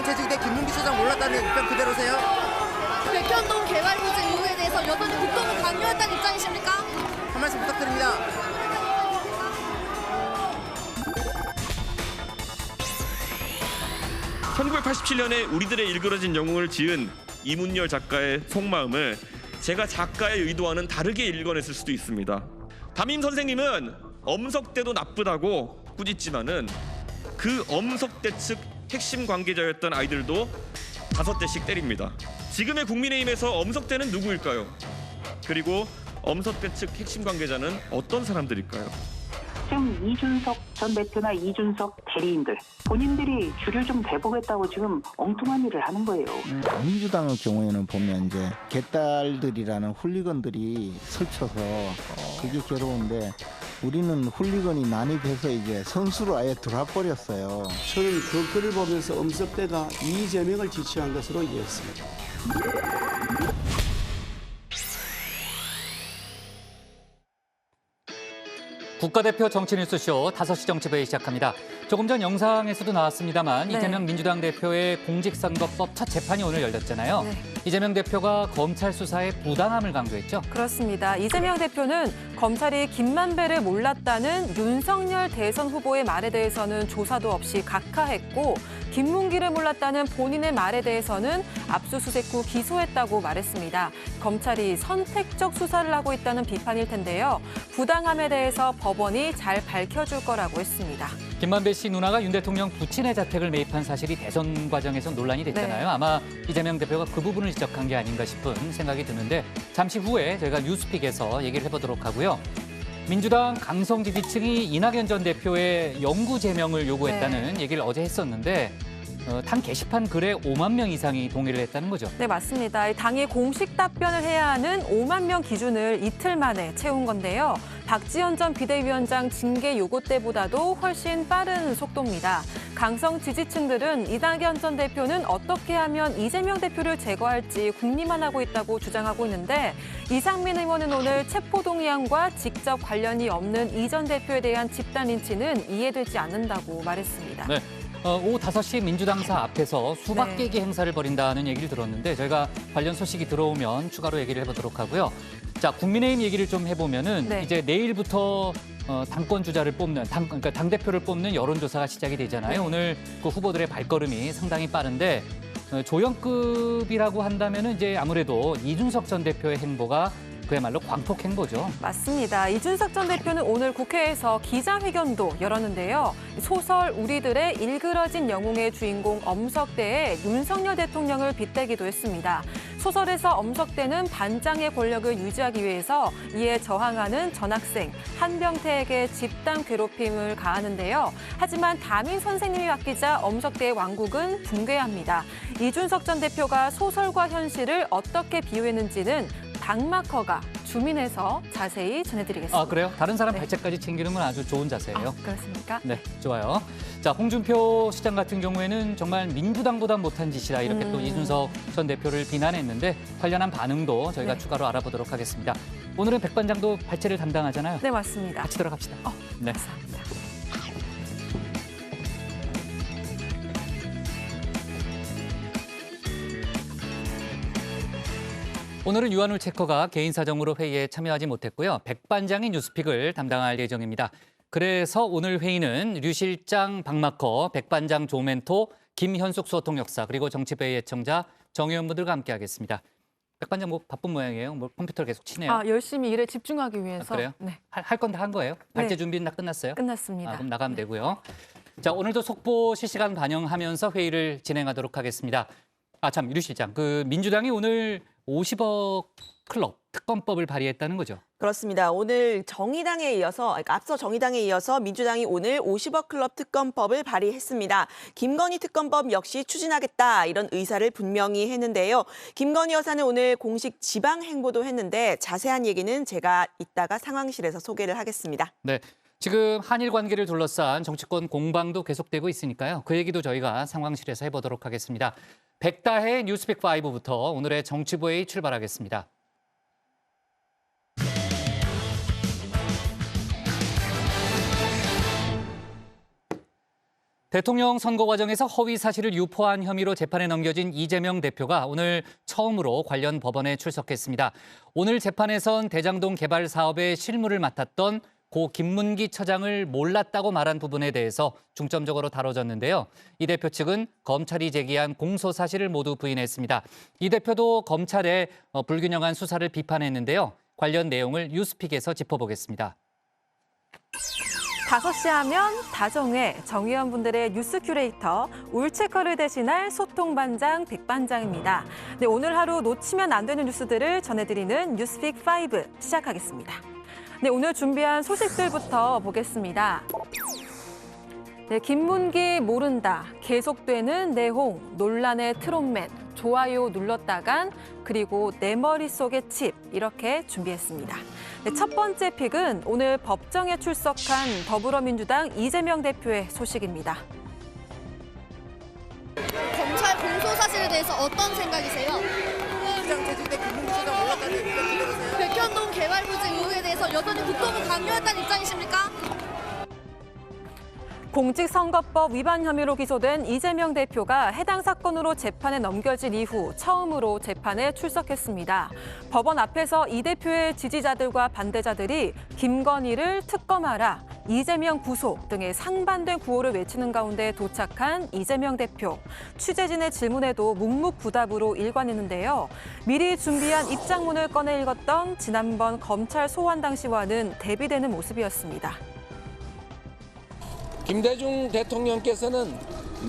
민주당 재직대 김문기 수장 몰랐다는 입장 그대로세요? 백현동 개발부지 의혹에 대해서 여전히 국정을 강요했다는 입장이십니까? 한 말씀 부탁드립니다. (1987년에) 우리들의 일그러진 영웅을 지은 이문열 작가의 속마음을 제가 작가의 의도와는 다르게 읽어냈을 수도 있습니다. 담임 선생님은 엄석대도 나쁘다고 꾸짖지만은 그 엄석대 측 핵심 관계자였던 아이들도 5대씩 때립니다. 지금의 국민의힘에서 엄석대는 누구일까요? 그리고 엄석대 측 핵심 관계자는 어떤 사람들일까요? 지금 이준석 전 대표나 이준석 대리인들 본인들이 주류 좀 대보겠다고 지금 엉뚱한 일을 하는 거예요. 민주당의 경우에는 보면 이제 개딸들이라는 훌리건들이 설쳐서 그게 괴로운데 우리는 훌리건이 난입해서 이제 선수로 아예 들어와 버렸어요. 저는 그 글을 보면서 엄석대가 이재명을 지지한 것으로 이해했습니다. 국가대표 정치뉴스쇼 5시 정치부에 시작합니다. 조금 전 영상에서도 나왔습니다만 네. 이재명 민주당 대표의 공직선거법 첫 재판이 오늘 열렸잖아요. 네. 이재명 대표가 검찰 수사의 부당함을 강조했죠. 그렇습니다. 이재명 대표는 검찰이 김만배를 몰랐다는 윤석열 대선 후보의 말에 대해서는 조사도 없이 각하했고 김문기를 몰랐다는 본인의 말에 대해서는 압수수색 후 기소했다고 말했습니다. 검찰이 선택적 수사를 하고 있다는 비판일 텐데요. 부당함에 대해서 법원이 잘 밝혀줄 거라고 했습니다. 김만배 씨 누나가 윤 대통령 부친의 자택을 매입한 사실이 대선 과정에서 논란이 됐잖아요. 네. 아마 이재명 대표가 그 부분을 지적한 게 아닌가 싶은 생각이 드는데 잠시 후에 저희가 뉴스픽에서 얘기를 해보도록 하고요. 민주당 강성 지지층이 이낙연 전 대표의 영구 제명을 요구했다는 얘기를 어제 했었는데 당 게시판 글에 5만 명 이상이 동의를 했다는 거죠. 네, 맞습니다. 이 당이 공식 답변을 해야 하는 5만 명 기준을 이틀 만에 채운 건데요. 박지원 전 비대위원장 징계 요구 때보다도 훨씬 빠른 속도입니다. 강성 지지층들은 이낙연 전 대표는 어떻게 하면 이재명 대표를 제거할지 궁리만 하고 있다고 주장하고 있는데 이상민 의원은 오늘 체포동의안과 직접 관련이 없는 이 전 대표에 대한 집단 린치는 이해되지 않는다고 말했습니다. 네. 오후 5시 민주당사 앞에서 수박 네. 깨기 행사를 벌인다는 얘기를 들었는데 저희가 관련 소식이 들어오면 추가로 얘기를 해보도록 하고요. 자, 국민의힘 얘기를 좀 해보면은 네. 이제 내일부터 당권 주자를 뽑는 그러니까 당 대표를 뽑는 여론조사가 시작이 되잖아요. 오늘 그 후보들의 발걸음이 상당히 빠른데 조연급이라고 한다면은 이제 아무래도 이준석 전 대표의 행보가 그야말로 광폭 행보죠. 맞습니다. 이준석 전 대표는 오늘 국회에서 기자회견도 열었는데요. 소설 우리들의 일그러진 영웅의 주인공 엄석대에 윤석열 대통령을 빗대기도 했습니다. 소설에서 엄석대는 반장의 권력을 유지하기 위해서 이에 저항하는 전학생 한병태에게 집단 괴롭힘을 가하는데요. 하지만 담임 선생님이 바뀌자 엄석대의 왕국은 붕괴합니다. 이준석 전 대표가 소설과 현실을 어떻게 비유했는지는 당마커가 주민에서 자세히 전해드리겠습니다. 아, 그래요? 다른 사람 네. 발제까지 챙기는 건 아주 좋은 자세예요. 아, 그렇습니까? 네, 좋아요. 자, 홍준표 시장 같은 경우에는 정말 민주당보다 못한 짓이다 이렇게 또 이준석 전 대표를 비난했는데 관련한 반응도 저희가 네. 추가로 알아보도록 하겠습니다. 오늘은 백반장도 발제를 담당하잖아요. 네, 맞습니다. 같이 들어갑시다. 네. 감사합니다. 오늘은 유한울 체커가 개인 사정으로 회의에 참여하지 못했고요. 백반장이 뉴스픽을 담당할 예정입니다. 그래서 오늘 회의는 류 실장 박마커, 백반장 조멘토, 김현숙 수어통역사 그리고 정치부의 예청자 정 의원분들과 함께하겠습니다. 백반장 뭐 바쁜 모양이에요. 뭐 컴퓨터를 계속 치네요. 아, 열심히 일에 집중하기 위해서. 아, 그래요? 네, 할 건 다 한 거예요? 발제 네. 준비는 다 끝났어요? 끝났습니다. 그럼 나가면 되고요. 자, 오늘도 속보 실시간 반영하면서 회의를 진행하도록 하겠습니다. 아, 참, 류 실장. 그 민주당이 오늘 50억 클럽 특검법을 발의했다는 거죠. 그렇습니다. 오늘 정의당에 이어서, 그러니까 앞서 정의당에 이어서 민주당이 오늘 50억 클럽 특검법을 발의했습니다. 김건희 특검법 역시 추진하겠다 이런 의사를 분명히 했는데요. 김건희 여사는 오늘 공식 지방 행보도 했는데 자세한 얘기는 제가 이따가 상황실에서 소개를 하겠습니다. 네. 지금 한일 관계를 둘러싼 정치권 공방도 계속되고 있으니까요. 그 얘기도 저희가 상황실에서 해보도록 하겠습니다. 백다해 뉴스픽 5부터 오늘의 정치부회의 출발하겠습니다. 대통령 선거 과정에서 허위 사실을 유포한 혐의로 재판에 넘겨진 이재명 대표가 오늘 처음으로 관련 법원에 출석했습니다. 오늘 재판에선 대장동 개발 사업의 실무를 맡았던 고 김문기 처장을 몰랐다고 말한 부분에 대해서 중점적으로 다뤄졌는데요. 이 대표 측은 검찰이 제기한 공소 사실을 모두 부인했습니다. 이 대표도 검찰의 불균형한 수사를 비판했는데요. 관련 내용을 뉴스픽에서 짚어보겠습니다. 5시 하면 다정회 정의원분들의 뉴스 큐레이터 울체커를 대신할 소통반장 백반장입니다. 네, 오늘 하루 놓치면 안 되는 뉴스들을 전해드리는 뉴스픽 5 시작하겠습니다. 네, 오늘 준비한 소식들부터 보겠습니다. 네, 김문기 모른다, 계속되는 내홍, 논란의 트롯맨, 좋아요 눌렀다간, 그리고 내 머릿속의 칩, 이렇게 준비했습니다. 네, 첫 번째 픽은 오늘 법정에 출석한 더불어민주당 이재명 대표의 소식입니다. 검찰 공소 사실에 대해서 어떤 생각이세요? 시장 재직 때 김문기 시장 몰랐다는 입장 그대로세요? 백현동 개발 부지 의혹에 대해서 여전히 국토부 강요했다는 입장이십니까? 공직선거법 위반 혐의로 기소된 이재명 대표가 해당 사건으로 재판에 넘겨진 이후 처음으로 재판에 출석했습니다. 법원 앞에서 이 대표의 지지자들과 반대자들이 김건희를 특검하라, 이재명 구속 등의 상반된 구호를 외치는 가운데 도착한 이재명 대표. 취재진의 질문에도 묵묵부답으로 일관했는데요. 미리 준비한 입장문을 꺼내 읽었던 지난번 검찰 소환 당시와는 대비되는 모습이었습니다. 김대중 대통령께서는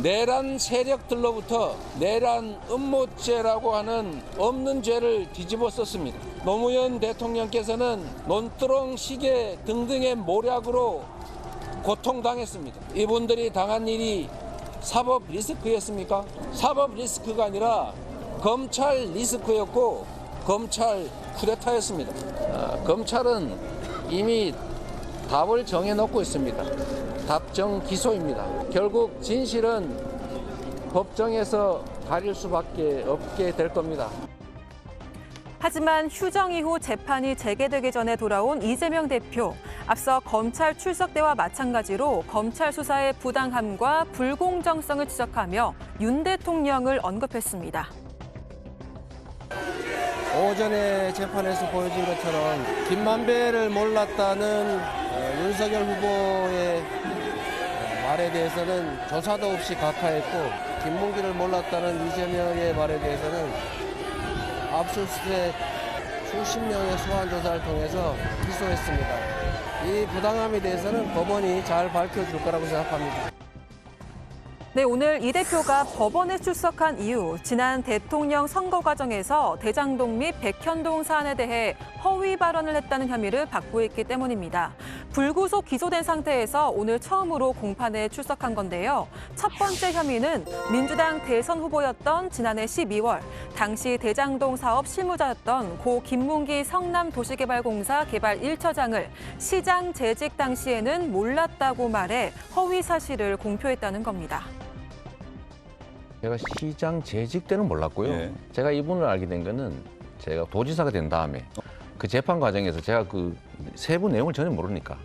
내란 세력들로부터 내란 음모죄라고 하는 없는 죄를 뒤집어 썼습니다. 노무현 대통령께서는 논두렁 시계 등등의 모략으로 고통당했습니다. 이분들이 당한 일이 사법 리스크였습니까? 사법 리스크가 아니라 검찰 리스크였고 검찰 쿠데타였습니다. 검찰은 이미 답을 정해놓고 있습니다. 답정 기소입니다. 결국 진실은 법정에서 가릴 수밖에 없게 될 겁니다. 하지만 휴정 이후 재판이 재개되기 전에 돌아온 이재명 대표. 앞서 검찰 출석 때와 마찬가지로 검찰 수사의 부당함과 불공정성을 지적하며 윤 대통령을 언급했습니다. 오전에 재판에서 보여진 것처럼 김만배를 몰랐다는 윤석열 후보의 말에 대해서는 조사도 없이 각하했고, 김문기를 몰랐다는 이재명의 말에 대해서는 압수수색 수십 명의 소환 조사를 통해서 기소했습니다. 이 부당함에 대해서는 법원이 잘 밝혀줄 거라고 생각합니다. 네, 오늘 이 대표가 법원에 출석한 이유, 지난 대통령 선거 과정에서 대장동 및 백현동 사안에 대해 허위 발언을 했다는 혐의를 받고 있기 때문입니다. 불구속 기소된 상태에서 오늘 처음으로 공판에 출석한 건데요. 첫 번째 혐의는 민주당 대선 후보였던 지난해 12월, 당시 대장동 사업 실무자였던 고 김문기 성남도시개발공사 개발 1처장을 시장 재직 당시에는 몰랐다고 말해 허위 사실을 공표했다는 겁니다. 제가 시장 재직 때는 몰랐고요. 제가 이분을 알게 된 거는 제가 도지사가 된 다음에 그 재판 과정에서 제가 그 세부 내용을 전혀 모르니까.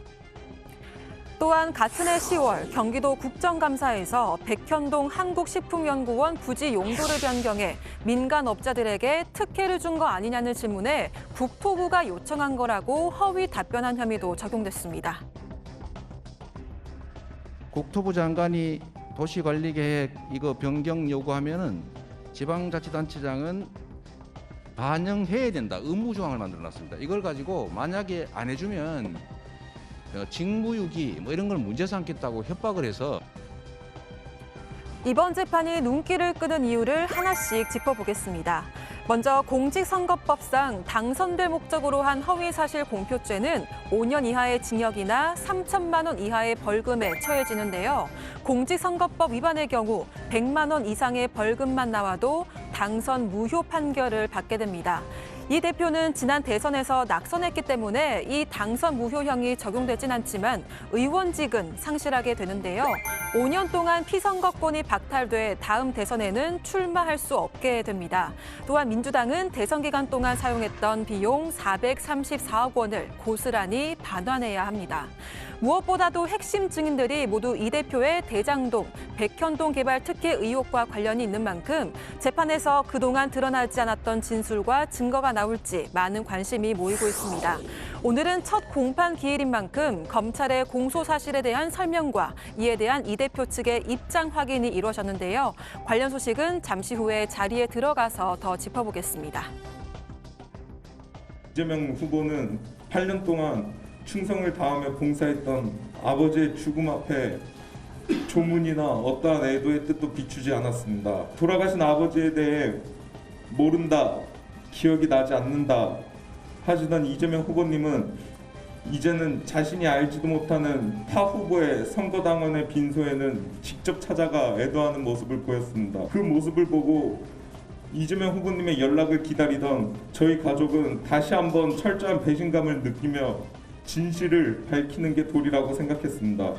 또한 같은 해 10월 경기도 국정감사에서 백현동 한국식품연구원 부지 용도를 변경해 민간업자들에게 특혜를 준 거 아니냐는 질문에 국토부가 요청한 거라고 허위 답변한 혐의도 적용됐습니다. 국토부 장관이 도시관리계획 이거 변경 요구하면은 지방자치단체장은 반영해야 된다. 의무 조항을 만들어놨습니다. 이걸 가지고 만약에 안 해주면 직무유기 뭐 이런 걸 문제 삼겠다고 협박을 해서. 이번 재판이 눈길을 끄는 이유를 하나씩 짚어보겠습니다. 먼저 공직선거법상 당선될 목적으로 한 허위사실 공표죄는 5년 이하의 징역이나 3천만 원 이하의 벌금에 처해지는데요. 공직선거법 위반의 경우 100만 원 이상의 벌금만 나와도 당선 무효 판결을 받게 됩니다. 이 대표는 지난 대선에서 낙선했기 때문에 이 당선 무효형이 적용되진 않지만 의원직은 상실하게 되는데요. 5년 동안 피선거권이 박탈돼 다음 대선에는 출마할 수 없게 됩니다. 또한 민주당은 대선 기간 동안 사용했던 비용 434억 원을 고스란히 반환해야 합니다. 무엇보다도 핵심 증인들이 모두 이 대표의 대장동, 백현동 개발 특혜 의혹과 관련이 있는 만큼 재판에서 그동안 드러나지 않았던 진술과 증거가 나올지 많은 관심이 모이고 있습니다. 오늘은 첫 공판 기일인 만큼 검찰의 공소 사실에 대한 설명과 이에 대한 이 대표 측의 입장 확인이 이루어졌는데요. 관련 소식은 잠시 후에 자리에 들어가서 더 짚어보겠습니다. 이재명 후보는 8년 동안 충성을 다하며 봉사했던 아버지의 죽음 앞에 조문이나 어떠한 애도의 뜻도 비추지 않았습니다. 돌아가신 아버지에 대해 모른다, 기억이 나지 않는다 하시던 이재명 후보님은 이제는 자신이 알지도 못하는 타 후보의 선거당원의 빈소에는 직접 찾아가 애도하는 모습을 보였습니다. 그 모습을 보고 이재명 후보님의 연락을 기다리던 저희 가족은 다시 한번 철저한 배신감을 느끼며 진실을 밝히는 게 도리라고 생각했습니다.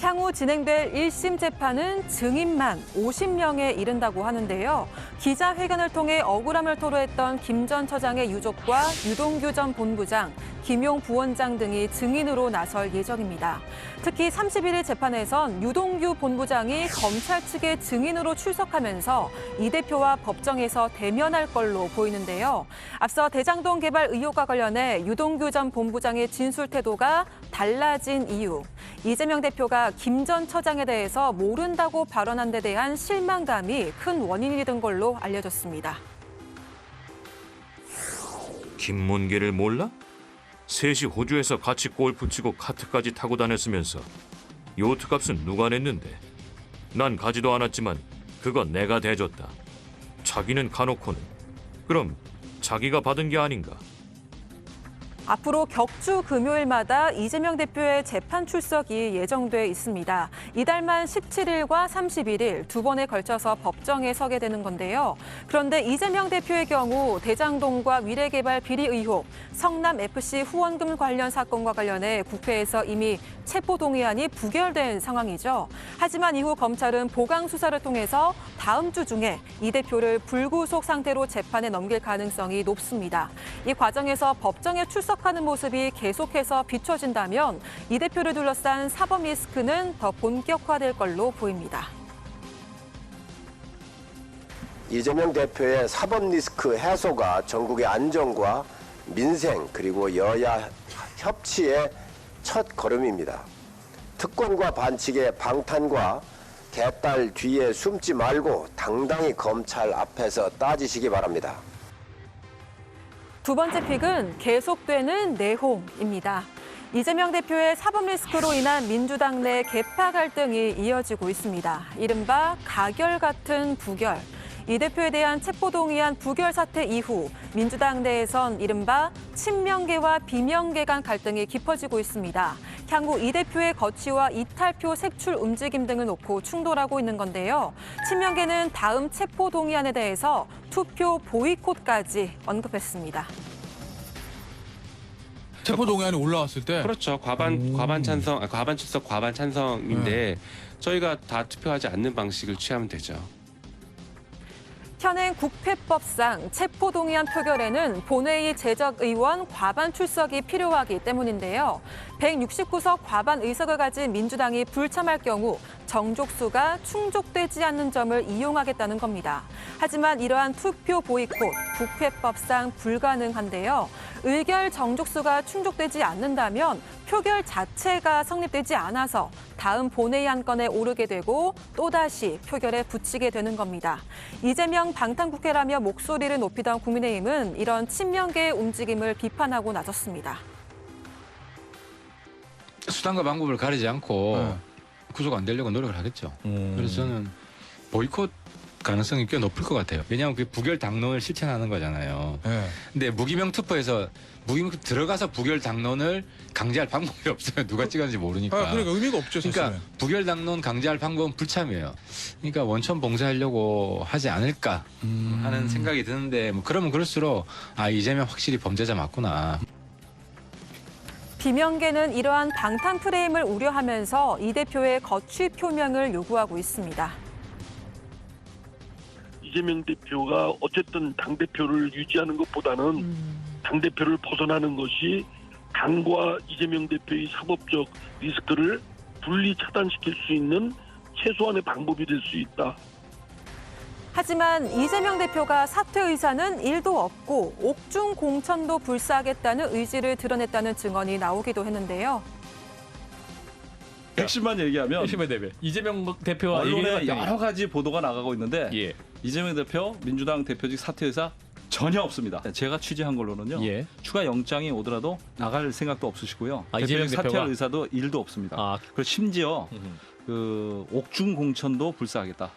향후 진행될 1심 재판은 증인만 50명에 이른다고 하는데요. 기자회견을 통해 억울함을 토로했던 김 전 처장의 유족과 유동규 전 본부장, 김용 부원장 등이 증인으로 나설 예정입니다. 특히 31일 재판에선 유동규 본부장이 검찰 측의 증인으로 출석하면서 이 대표와 법정에서 대면할 걸로 보이는데요. 앞서 대장동 개발 의혹과 관련해 유동규 전 본부장의 진술 태도가 달라진 이유, 이재명 대표가 김 전 처장에 대해서 모른다고 발언한 데 대한 실망감이 큰 원인이 된 걸로 알려졌습니다. 김문계를 몰라? 셋이 호주에서 같이 골프 치고 카트까지 타고 다녔으면서 요트 값은 누가 냈는데? 난 가지도 않았지만 그건 내가 대줬다. 자기는 가놓고는. 그럼 자기가 받은 게 아닌가? 앞으로 격주 금요일마다 이재명 대표의 재판 출석이 예정돼 있습니다. 이달만 17일과 31일 두 번에 걸쳐서 법정에 서게 되는 건데요. 그런데 이재명 대표의 경우 대장동과 위례개발 비리 의혹, 성남FC 후원금 관련 사건과 관련해 국회에서 이미 체포동의안이 부결된 상황이죠. 하지만 이후 검찰은 보강 수사를 통해서 다음 주 중에 이 대표를 불구속 상태로 재판에 넘길 가능성이 높습니다. 이 과정에서 법정에 출석하는 모습이 계속해서 비춰진다면 이 대표를 둘러싼 사법 리스크는 더 본격화될 걸로 보입니다. 이재명 대표의 사법 리스크 해소가 전국의 안정과 민생 그리고 여야 협치의 첫 걸음입니다. 특권과 반칙의 방탄과 개딸 뒤에 숨지 말고 당당히 검찰 앞에서 따지시기 바랍니다. 두 번째 픽은 계속되는 내홍입니다. 이재명 대표의 사법 리스크로 인한 민주당 내 계파 갈등이 이어지고 있습니다. 이른바 가결 같은 부결. 이 대표에 대한 체포동의안 부결 사태 이후 민주당 내에선 이른바 친명계와 비명계 간 갈등이 깊어지고 있습니다. 향후 이 대표의 거취와 이탈표 색출 움직임 등을 놓고 충돌하고 있는 건데요. 친명계는 다음 체포동의안에 대해서 투표 보이콧까지 언급했습니다. 체포동의안이 올라왔을 때 그렇죠. 과반 출석 과반 찬성인데 저희가 다 투표하지 않는 방식을 취하면 되죠. 현행 국회법상 체포동의안 표결에는 본회의 재적 의원 과반 출석이 필요하기 때문인데요. 169석 과반 의석을 가진 민주당이 불참할 경우 정족수가 충족되지 않는 점을 이용하겠다는 겁니다. 하지만 이러한 투표 보이콧, 국회법상 불가능한데요. 의결 정족수가 충족되지 않는다면 표결 자체가 성립되지 않아서 다음 본회의 안건에 오르게 되고 또다시 표결에 붙이게 되는 겁니다. 이재명 방탄국회라며 목소리를 높이던 국민의힘은 이런 친명계의 움직임을 비판하고 나섰습니다. 수단과 방법을 가리지 않고 구속 안 되려고 노력을 하겠죠. 그래서 저는 보이콧 가능성이 꽤 높을 것 같아요. 왜냐하면 그게 부결 당론을 실천하는 거잖아요. 근데 무기명 투표에서 무기명 들어가서 부결 당론을 강제할 방법이 없어요. 누가 찍었는지 모르니까. 그러니까 의미가 없죠. 사실은. 그러니까 부결 당론 강제할 방법은 불참이에요. 그러니까 원천 봉쇄하려고 하지 않을까 하는 생각이 드는데 뭐 그러면 그럴수록 이재명 확실히 범죄자 맞구나. 비명계는 이러한 방탄 프레임을 우려하면서 이 대표의 거취 표명을 요구하고 있습니다. 이재명 대표가 어쨌든 당대표를 유지하는 것보다는 당대표를 벗어나는 것이 당과 이재명 대표의 사법적 리스크를 분리 차단시킬 수 있는 최소한의 방법이 될 수 있다. 하지만 이재명 대표가 사퇴 의사는 1도 없고 옥중 공천도 불사하겠다는 의지를 드러냈다는 증언이 나오기도 했는데요. 핵심만 얘기하면 핵심의 대표 이재명 대표와 언론에 여러 가지 보도가 나가고 있는데 이재명 대표 민주당 대표직 사퇴 의사 전혀 없습니다. 제가 취재한 걸로는요. 추가 영장이 오더라도 나갈 생각도 없으시고요. 대표직 사퇴할 의사도 1도 없습니다. 그리고 심지어 그 옥중 공천도 불사하겠다.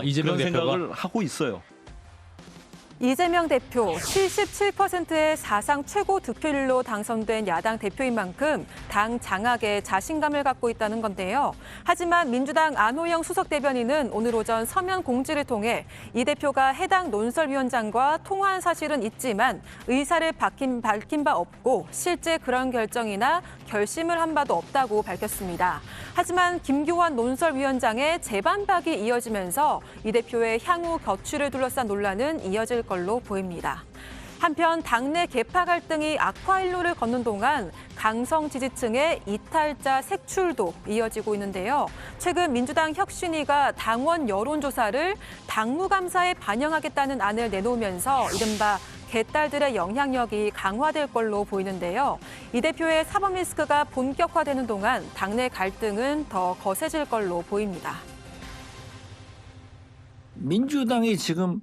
이재명 그런 대표가 생각을 하고 있어요. 이재명 대표 77%의 사상 최고 득표율로 당선된 야당 대표인 만큼 당 장악에 자신감을 갖고 있다는 건데요. 하지만 민주당 안호영 수석 대변인은 오늘 오전 서면 공지를 통해 이 대표가 해당 논설위원장과 통화한 사실은 있지만 의사를 밝힌 바 없고 실제 그런 결정이나 결심을 한 바도 없다고 밝혔습니다. 하지만 김교환 논설위원장의 재반박이 이어지면서 이 대표의 향후 거취를 둘러싼 논란은 이어질 걸로 보입니다. 한편 당내 계파 갈등이 악화일로를 걷는 동안 강성 지지층의 이탈자 색출도 이어지고 있는데요. 최근 민주당 혁신위가 당원 여론조사를 당무감사에 반영하겠다는 안을 내놓으면서 이른바 개딸들의 영향력이 강화될 걸로 보이는데요. 이 대표의 사법 리스크가 본격화되는 동안 당내 갈등은 더 거세질 걸로 보입니다. 민주당이 지금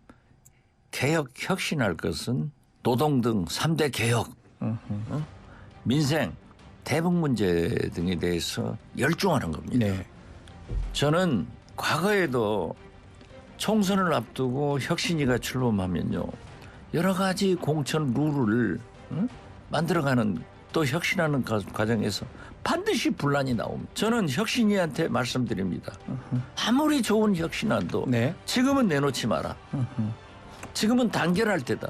개혁 혁신할 것은 노동 등 3대 개혁, 민생, 대북 문제 등에 대해서 열중하는 겁니다. 저는 과거에도 총선을 앞두고 혁신위가 출범하면요. 여러 가지 공천 룰을 만들어가는 또 혁신하는 과정에서 반드시 분란이 나옵니다. 저는 혁신위한테 말씀드립니다. 아무리 좋은 혁신안도 지금은 내놓지 마라. 지금은 단결할 때다.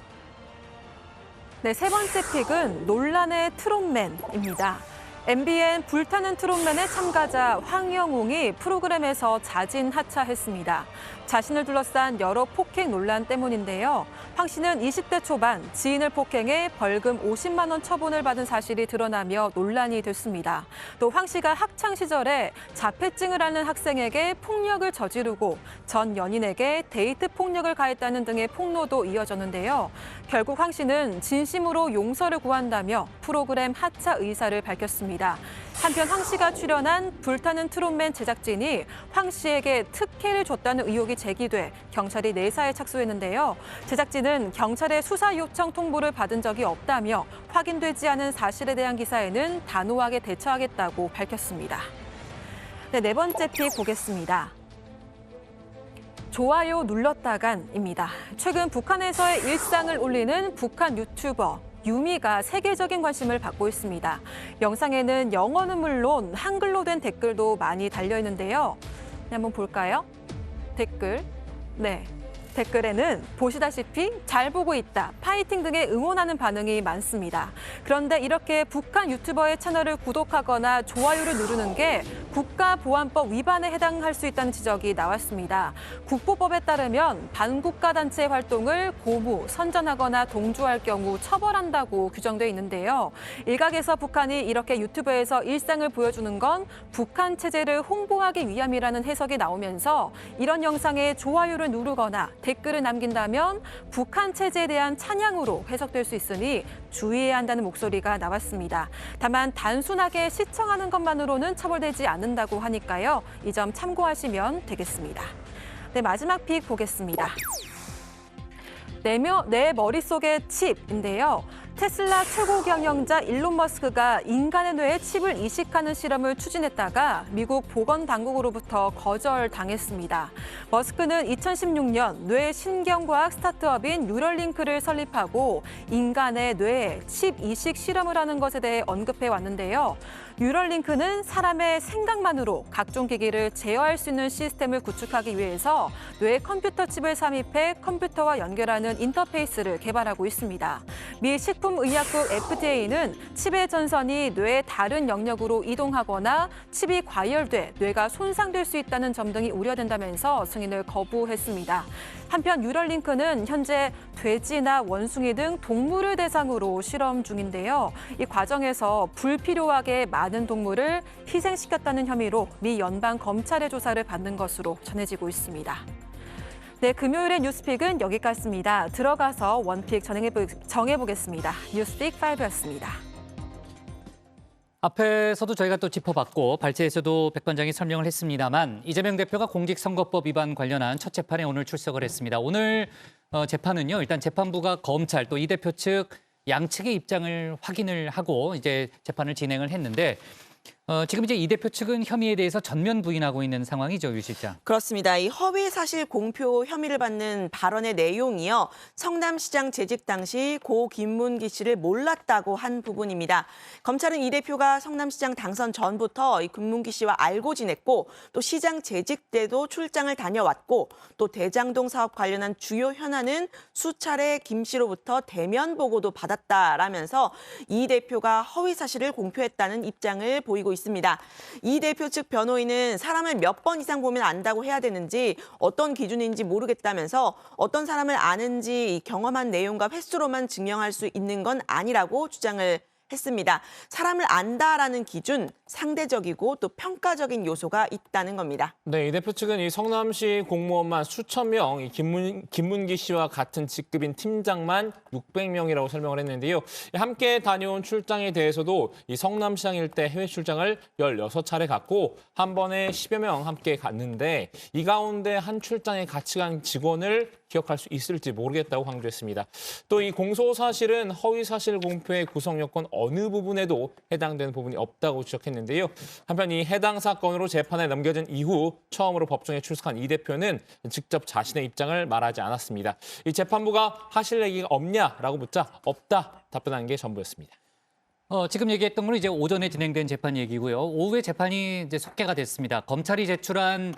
네, 세 번째 픽은 논란의 트롯맨입니다. MBN 불타는 트롯맨의 참가자 황영웅이 프로그램에서 자진 하차했습니다. 자신을 둘러싼 여러 폭행 논란 때문인데요. 황 씨는 20대 초반 지인을 폭행해 벌금 50만 원 처분을 받은 사실이 드러나며 논란이 됐습니다. 또 황 씨가 학창 시절에 자폐증을 앓는 학생에게 폭력을 저지르고 전 연인에게 데이트 폭력을 가했다는 등의 폭로도 이어졌는데요. 결국 황 씨는 진심으로 용서를 구한다며 프로그램 하차 의사를 밝혔습니다. 한편 황 씨가 출연한 불타는 트롯맨 제작진이 황 씨에게 특혜를 줬다는 의혹이 제기돼 경찰이 내사에 착수했는데요. 제작진은 경찰의 수사 요청 통보를 받은 적이 없다며 확인되지 않은 사실에 대한 기사에는 단호하게 대처하겠다고 밝혔습니다. 네 번째 픽 보겠습니다. 좋아요 눌렀다간입니다. 최근 북한에서의 일상을 올리는 북한 유튜버 유미가 세계적인 관심을 받고 있습니다. 영상에는 영어는 물론 한글로 된 댓글도 많이 달려 있는데요. 한번 볼까요? 댓글. 댓글에는 보시다시피 잘 보고 있다, 파이팅 등의 응원하는 반응이 많습니다. 그런데 이렇게 북한 유튜버의 채널을 구독하거나 좋아요를 누르는 게 국가보안법 위반에 해당할 수 있다는 지적이 나왔습니다. 국보법에 따르면 반국가 단체 활동을 고무, 선전하거나 동조할 경우 처벌한다고 규정돼 있는데요. 일각에서 북한이 이렇게 유튜브에서 일상을 보여주는 건 북한 체제를 홍보하기 위함이라는 해석이 나오면서 이런 영상에 좋아요를 누르거나 댓글을 남긴다면 북한 체제에 대한 찬양으로 해석될 수 있으니 주의해야 한다는 목소리가 나왔습니다. 다만 단순하게 시청하는 것만으로는 처벌되지 않는다고 하니까요. 이 점 참고하시면 되겠습니다. 네, 마지막 픽 보겠습니다. 내 머릿속의 칩인데요. 테슬라 최고 경영자 일론 머스크가 인간의 뇌에 칩을 이식하는 실험을 추진했다가 미국 보건당국으로부터 거절당했습니다. 머스크는 2016년 뇌 신경과학 스타트업인 뉴럴링크를 설립하고 인간의 뇌에 칩 이식 실험을 하는 것에 대해 언급해 왔는데요. 뉴럴링크는 사람의 생각만으로 각종 기기를 제어할 수 있는 시스템을 구축하기 위해서 뇌 컴퓨터 칩을 삽입해 컴퓨터와 연결하는 인터페이스를 개발하고 있습니다. 미 식품 식품의약국 FDA는 칩의 전선이 뇌의 다른 영역으로 이동하거나 칩이 과열돼 뇌가 손상될 수 있다는 점 등이 우려된다면서 승인을 거부했습니다. 한편 뉴럴링크는 현재 돼지나 원숭이 등 동물을 대상으로 실험 중인데요. 이 과정에서 불필요하게 많은 동물을 희생시켰다는 혐의로 미 연방 검찰의 조사를 받는 것으로 전해지고 있습니다. 네, 금요일의 뉴스픽은 여기까지입니다. 들어가서 원픽 정해보겠습니다. 뉴스픽 5였습니다. 앞에서도 저희가 또 짚어봤고 발제에서도 백 관장이 설명을 했습니다만 이재명 대표가 공직선거법 위반 관련한 첫 재판에 오늘 출석을 했습니다. 오늘 재판은요. 일단 재판부가 검찰 또 이 대표 측 양측의 입장을 확인을 하고 이제 재판을 진행을 했는데 지금 이제 이 대표 측은 혐의에 대해서 전면 부인하고 있는 상황이죠, 유 실장. 그렇습니다. 이 허위 사실 공표 혐의를 받는 발언의 내용이요. 성남시장 재직 당시 고 김문기 씨를 몰랐다고 한 부분입니다. 검찰은 이 대표가 성남시장 당선 전부터 이 김문기 씨와 알고 지냈고 또 시장 재직 때도 출장을 다녀왔고 또 대장동 사업 관련한 주요 현안은 수차례 김 씨로부터 대면 보고도 받았다라면서 이 대표가 허위 사실을 공표했다는 입장을 보이고 있습니다. 이 대표 측 변호인은 사람을 몇 번 이상 보면 안다고 해야 되는지 어떤 기준인지 모르겠다면서 어떤 사람을 아는지 경험한 내용과 횟수로만 증명할 수 있는 건 아니라고 주장을 했습니다. 사람을 안다라는 기준, 상대적이고 또 평가적인 요소가 있다는 겁니다. 네, 이 대표 측은 이 성남시 공무원만 수천 명, 이 김문기 씨와 같은 직급인 팀장만 600명이라고 설명을 했는데요. 함께 다녀온 출장에 대해서도 이 성남시장 일대 해외 출장을 16차례 갔고 한 번에 10여 명 함께 갔는데 이 가운데 한 출장에 같이 간 직원을 기억할 수 있을지 모르겠다고 강조했습니다. 또 이 공소 사실은 허위 사실 공표의 구성 요건 어느 부분에도 해당되는 부분이 없다고 지적했는데요. 한편 이 해당 사건으로 재판에 넘겨진 이후 처음으로 법정에 출석한 이 대표는 직접 자신의 입장을 말하지 않았습니다. 이 재판부가 하실 얘기가 없냐라고 묻자 없다 답변한 게 전부였습니다. 지금 얘기했던 건 이제 오전에 진행된 재판 얘기고요. 오후에 재판이 이제 속개가 됐습니다. 검찰이 제출한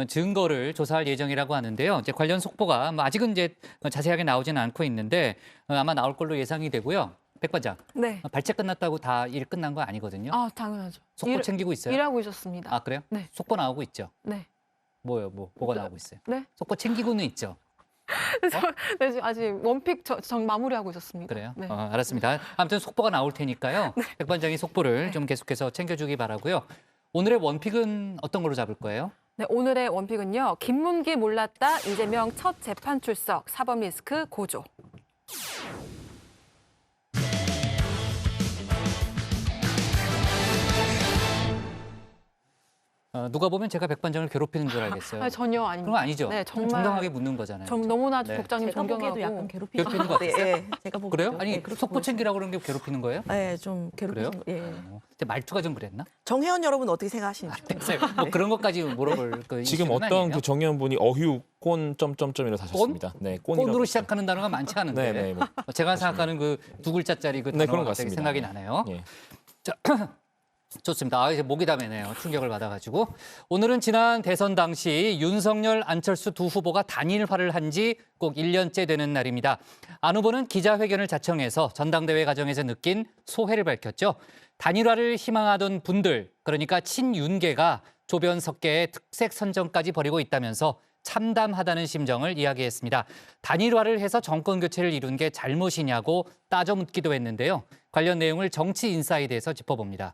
증거를 조사할 예정이라고 하는데요. 이제 관련 속보가 아직은 이제 자세하게 나오지는 않고 있는데 아마 나올 걸로 예상이 되고요. 백 관장. 네. 발제 끝났다고 다 일 끝난 거 아니거든요. 아, 당연하죠. 속보 챙기고 있어요? 일하고 있었습니다. 아, 그래요? 네. 속보 나오고 있죠? 네. 뭐가 나오고 있어요? 네. 속보 챙기고는 있죠? 네, 지금 아직 원픽 마무리하고 있었습니다. 그래요? 네. 알았습니다. 아무튼 속보가 나올 테니까요. 네. 백 관장이 속보를 좀 계속해서 챙겨주기 바라고요. 오늘의 원픽은 어떤 걸로 잡을 거예요? 네, 오늘의 원픽은요. 김문기 몰랐다 이재명 첫 재판 출석 사법 리스크 고조. 누가 보면 제가 백 관장을 괴롭히는 줄 알겠어요. 아니, 전혀 아닙니다. 그건 아니죠. 네, 정말 정당하게 묻는 거잖아요. 너무나 네. 국장님 제가 보기에도 존경하고 약간 괴롭히는 거 같아요. 예, 제가 보기에도. 그래요? 아니 그렇게 속보 챙기라고 그런 게 괴롭히는 거예요? 네, 좀 그래요? 괴롭히는 거. 예. 근데 말투가 좀 그랬나? 정혜원 여러분 어떻게 생각하시는지. 뭐 그런 것까지 물어볼 그 지금 이슈는 어떤 아니에요? 그 정의원분이 어휴 꼰 점점점이라 하셨습니다. 네, 꼰으로 시작하는 단어가 많지 않은데 네, 뭐. 제가 생각하는 그 두 글자짜리 그 네, 그런 단어가 것 갑자기 같습니다. 생각이 나네요. 예. 자, 좋습니다. 이제 목이 다매네요. 충격을 받아가지고. 오늘은 지난 대선 당시 윤석열, 안철수 두 후보가 단일화를 한 지 꼭 1년째 되는 날입니다. 안 후보는 기자회견을 자청해서 전당대회 과정에서 느낀 소회를 밝혔죠. 단일화를 희망하던 분들, 그러니까 친윤계가 조변석계의 특색 선정까지 벌이고 있다면서 참담하다는 심정을 이야기했습니다. 단일화를 해서 정권 교체를 이룬 게 잘못이냐고 따져 묻기도 했는데요. 관련 내용을 정치 인사이드에서 짚어봅니다.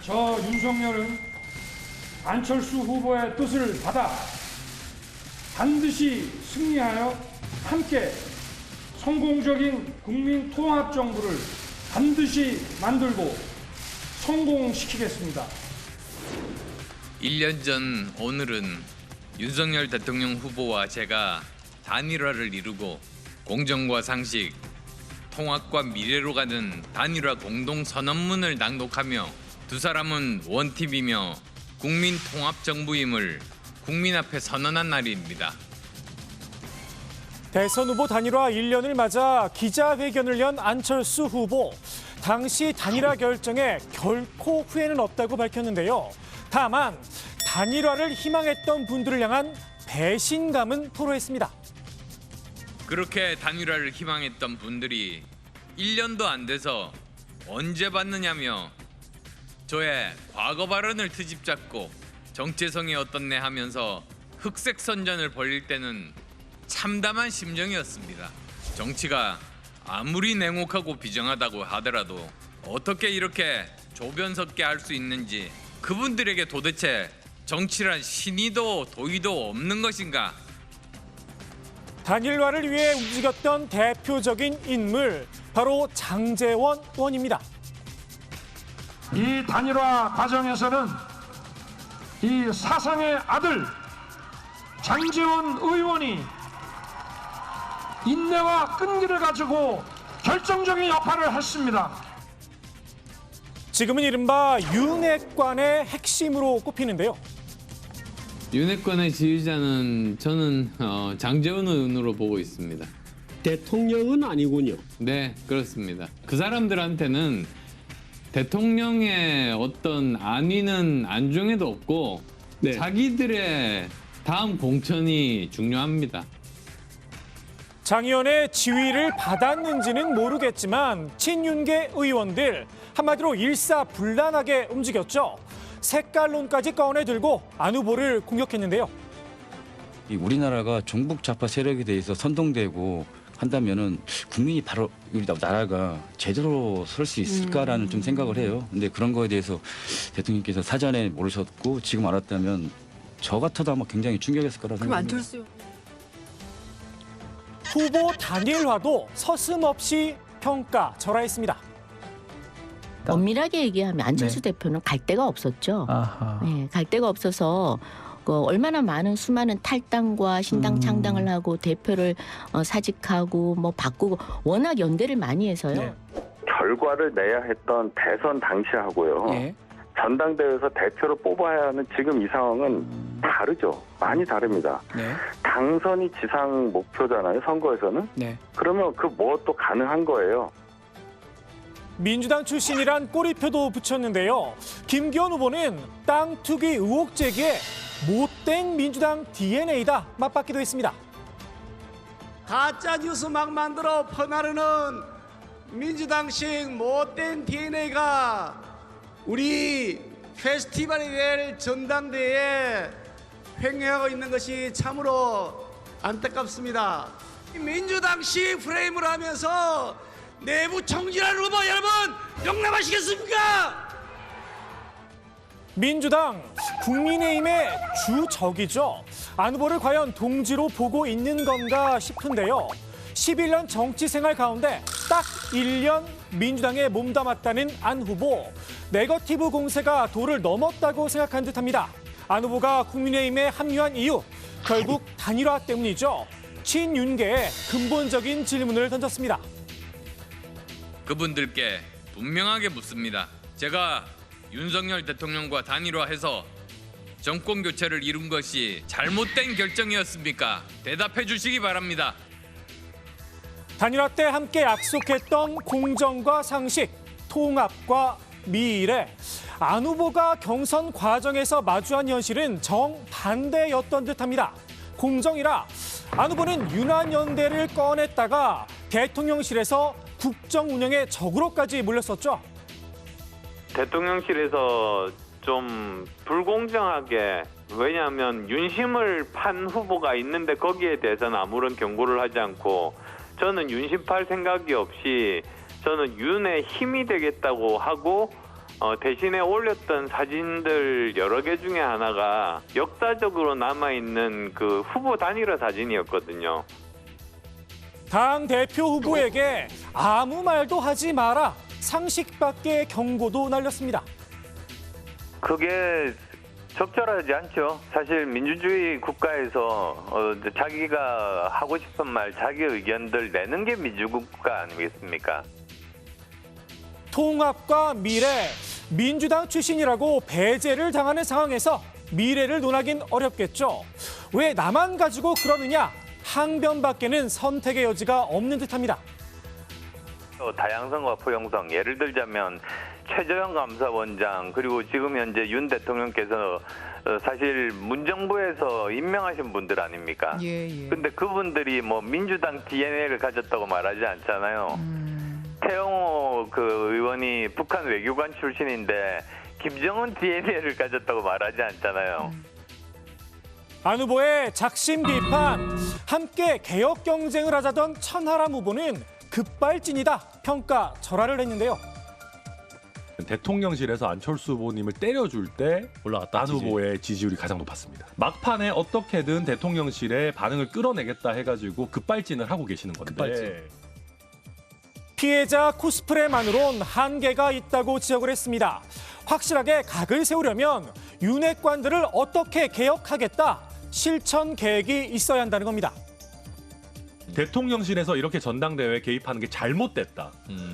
저 윤석열은 안철수 후보의 뜻을 받아 반드시 승리하여 함께 성공적인 국민 통합 정부를 반드시 만들고 성공시키겠습니다. 1년 전 오늘은 윤석열 대통령 후보와 제가 단일화를 이루고 공정과 상식, 통합과 미래로 가는 단일화 공동선언문을 낭독하며 두 사람은 원팀이며 국민 통합 정부임을 국민 앞에 선언한 날입니다. 대선 후보 단일화 1년을 맞아 기자회견을 연 안철수 후보. 당시 단일화 결정에 결코 후회는 없다고 밝혔는데요. 다만 단일화를 희망했던 분들을 향한 배신감은 토로했습니다. 그렇게 단일화를 희망했던 분들이 1년도 안 돼서 언제 받느냐며 저의 과거 발언을 트집잡고 정체성이 어떻네 하면서 흑색 선전을 벌일 때는 참담한 심정이었습니다. 정치가 아무리 냉혹하고 비정하다고 하더라도 어떻게 이렇게 조변석게 할 수 있는지, 그분들에게 도대체 정치란 신의도 도의도 없는 것인가? 단일화를 위해 움직였던 대표적인 인물, 바로 장제원 의원입니다. 이 단일화 과정에서는 이 사상의 아들 장제원 의원이 인내와 끈기를 가지고 결정적인 역할을 했습니다. 지금은 이른바 윤핵관의 핵심으로 꼽히는데요. 윤핵관의 지휘자는 저는 장제원 의원으로 보고 있습니다. 대통령은 아니군요. 네, 그렇습니다. 그 사람들한테는 대통령의 어떤 안위는 안중에도 없고 자기들의 다음 공천이 중요합니다. 장 의원의 지위를 받았는지는 모르겠지만 친윤계 의원들 한마디로 일사불란하게 움직였죠. 색깔론까지 꺼내들고 안 후보를 공격했는데요. 우리나라가 종북 좌파 세력에 대해서 선동되고 한다면은 국민이 바로 우리 나라가 제대로 설 수 있을까라는 좀 생각을 해요. 근데 그런 거에 대해서 대통령께서 사전에 모르셨고 지금 알았다면 저 같아도 아마 굉장히 충격했을 거라 생각합니다. 후보 단일화도 서슴없이 평가절하했습니다. 엄밀하게 얘기하면 안철수 대표는 갈 데가 없었죠. 네, 갈 데가 없어서 얼마나 많은 수많은 탈당과 신당 창당을 하고 대표를 사직하고 뭐 바꾸고 워낙 연대를 많이 해서요. 결과를 내야 했던 대선 당시하고요. 전당대회에서 대표를 뽑아야 하는 지금 이 상황은 다르죠. 많이 다릅니다. 당선이 지상 목표잖아요. 선거에서는. 그러면 그 뭐 또 가능한 거예요. 민주당 출신이란 꼬리표도 붙였는데요. 김기현 후보는 땅 투기 의혹 제기에 못된 민주당 DNA다 맞받기도 했습니다. 가짜 뉴스 막 만들어 퍼나르는 민주당식 못된 DNA가 우리 페스티벌이 될 전당대회에 횡행하고 있는 것이 참으로 안타깝습니다. 민주당식 프레임을 하면서 내부 총질하는 후보 여러분 용납하시겠습니까? 민주당, 국민의힘의 주적이죠. 안 후보를 과연 동지로 보고 있는 건가 싶은데요. 11년 정치 생활 가운데 딱 1년 민주당에 몸담았다는 안 후보. 네거티브 공세가 도를 넘었다고 생각한 듯합니다. 안 후보가 국민의힘에 합류한 이유, 결국 단일화 때문이죠. 친윤계에 근본적인 질문을 던졌습니다. 그분들께 분명하게 묻습니다. 제가 윤석열 대통령과 단일화해서 정권 교체를 이룬 것이 잘못된 결정이었습니까? 대답해 주시기 바랍니다. 단일화 때 함께 약속했던 공정과 상식, 통합과 미래. 안 후보가 경선 과정에서 마주한 현실은 정반대였던 듯합니다. 공정이라 안 후보는 윤한연대를 꺼냈다가 대통령실에서 국정 운영의 적으로까지 몰렸었죠. 대통령실에서 좀 불공정하게, 왜냐하면 윤심을 판 후보가 있는데 거기에 대해서는 아무런 경고를 하지 않고 저는 윤심 팔 생각이 없이 저는 윤의 힘이 되겠다고 하고 대신에 올렸던 사진들 여러 개 중에 하나가 역사적으로 남아있는 그 후보 단일화 사진이었거든요. 당 대표 후보에게 아무 말도 하지 마라. 상식 밖의 경고도 날렸습니다. 그게 적절하지 않죠. 사실 민주주의 국가에서 자기가 하고 싶은 말, 자기 의견들 내는 게 민주국가 아니겠습니까? 통합과 미래, 민주당 출신이라고 배제를 당하는 상황에서 미래를 논하긴 어렵겠죠. 왜 나만 가지고 그러느냐? 항변밖에는 선택의 여지가 없는 듯합니다. 다양성과 포용성, 예를 들자면 최저영 감사원장 그리고 지금 현재 윤 대통령께서 사실 문정부에서 임명하신 분들 아닙니까? 근데 그분들이 뭐 민주당 DNA를 가졌다고 말하지 않잖아요. 태영호 그 의원이 북한 외교관 출신인데 김정은 DNA를 가졌다고 말하지 않잖아요. 안 후보의 작심 비판, 함께 개혁 경쟁을 하자던 천하람 후보는 급발진이다 평가 절하를 했는데요. 대통령실에서 안철수 후보님을 때려줄 때 올라갔다. 안 후보의 지지율이 가장 높았습니다. 막판에 어떻게든 대통령실의 반응을 끌어내겠다 해가지고 급발진을 하고 계시는 건데. 급발진. 피해자 코스프레만으론 한계가 있다고 지적을 했습니다. 확실하게 각을 세우려면 윤핵관들을 어떻게 개혁하겠다, 실천 계획이 있어야 한다는 겁니다. 대통령실에서 이렇게 전당대회에 개입하는 게 잘못됐다.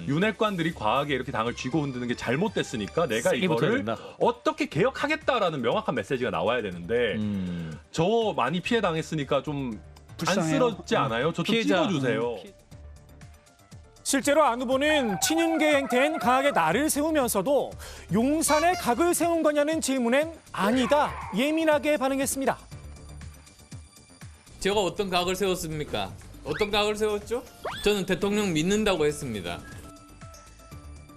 윤핵관들이 과하게 이렇게 당을 쥐고 흔드는 게 잘못됐으니까 내가 이거를 어떻게 개혁하겠다라는 명확한 메시지가 나와야 되는데 저 많이 피해 당했으니까 좀 안쓰럽지 않아요? 저 좀 찍어주세요. 실제로 안 후보는 친윤계 행태엔 강하게 날을 세우면서도 용산에 각을 세운 거냐는 질문엔 아니다, 예민하게 반응했습니다. 제가 어떤 각을 세웠습니까? 어떤 각을 세웠죠? 저는 대통령 믿는다고 했습니다.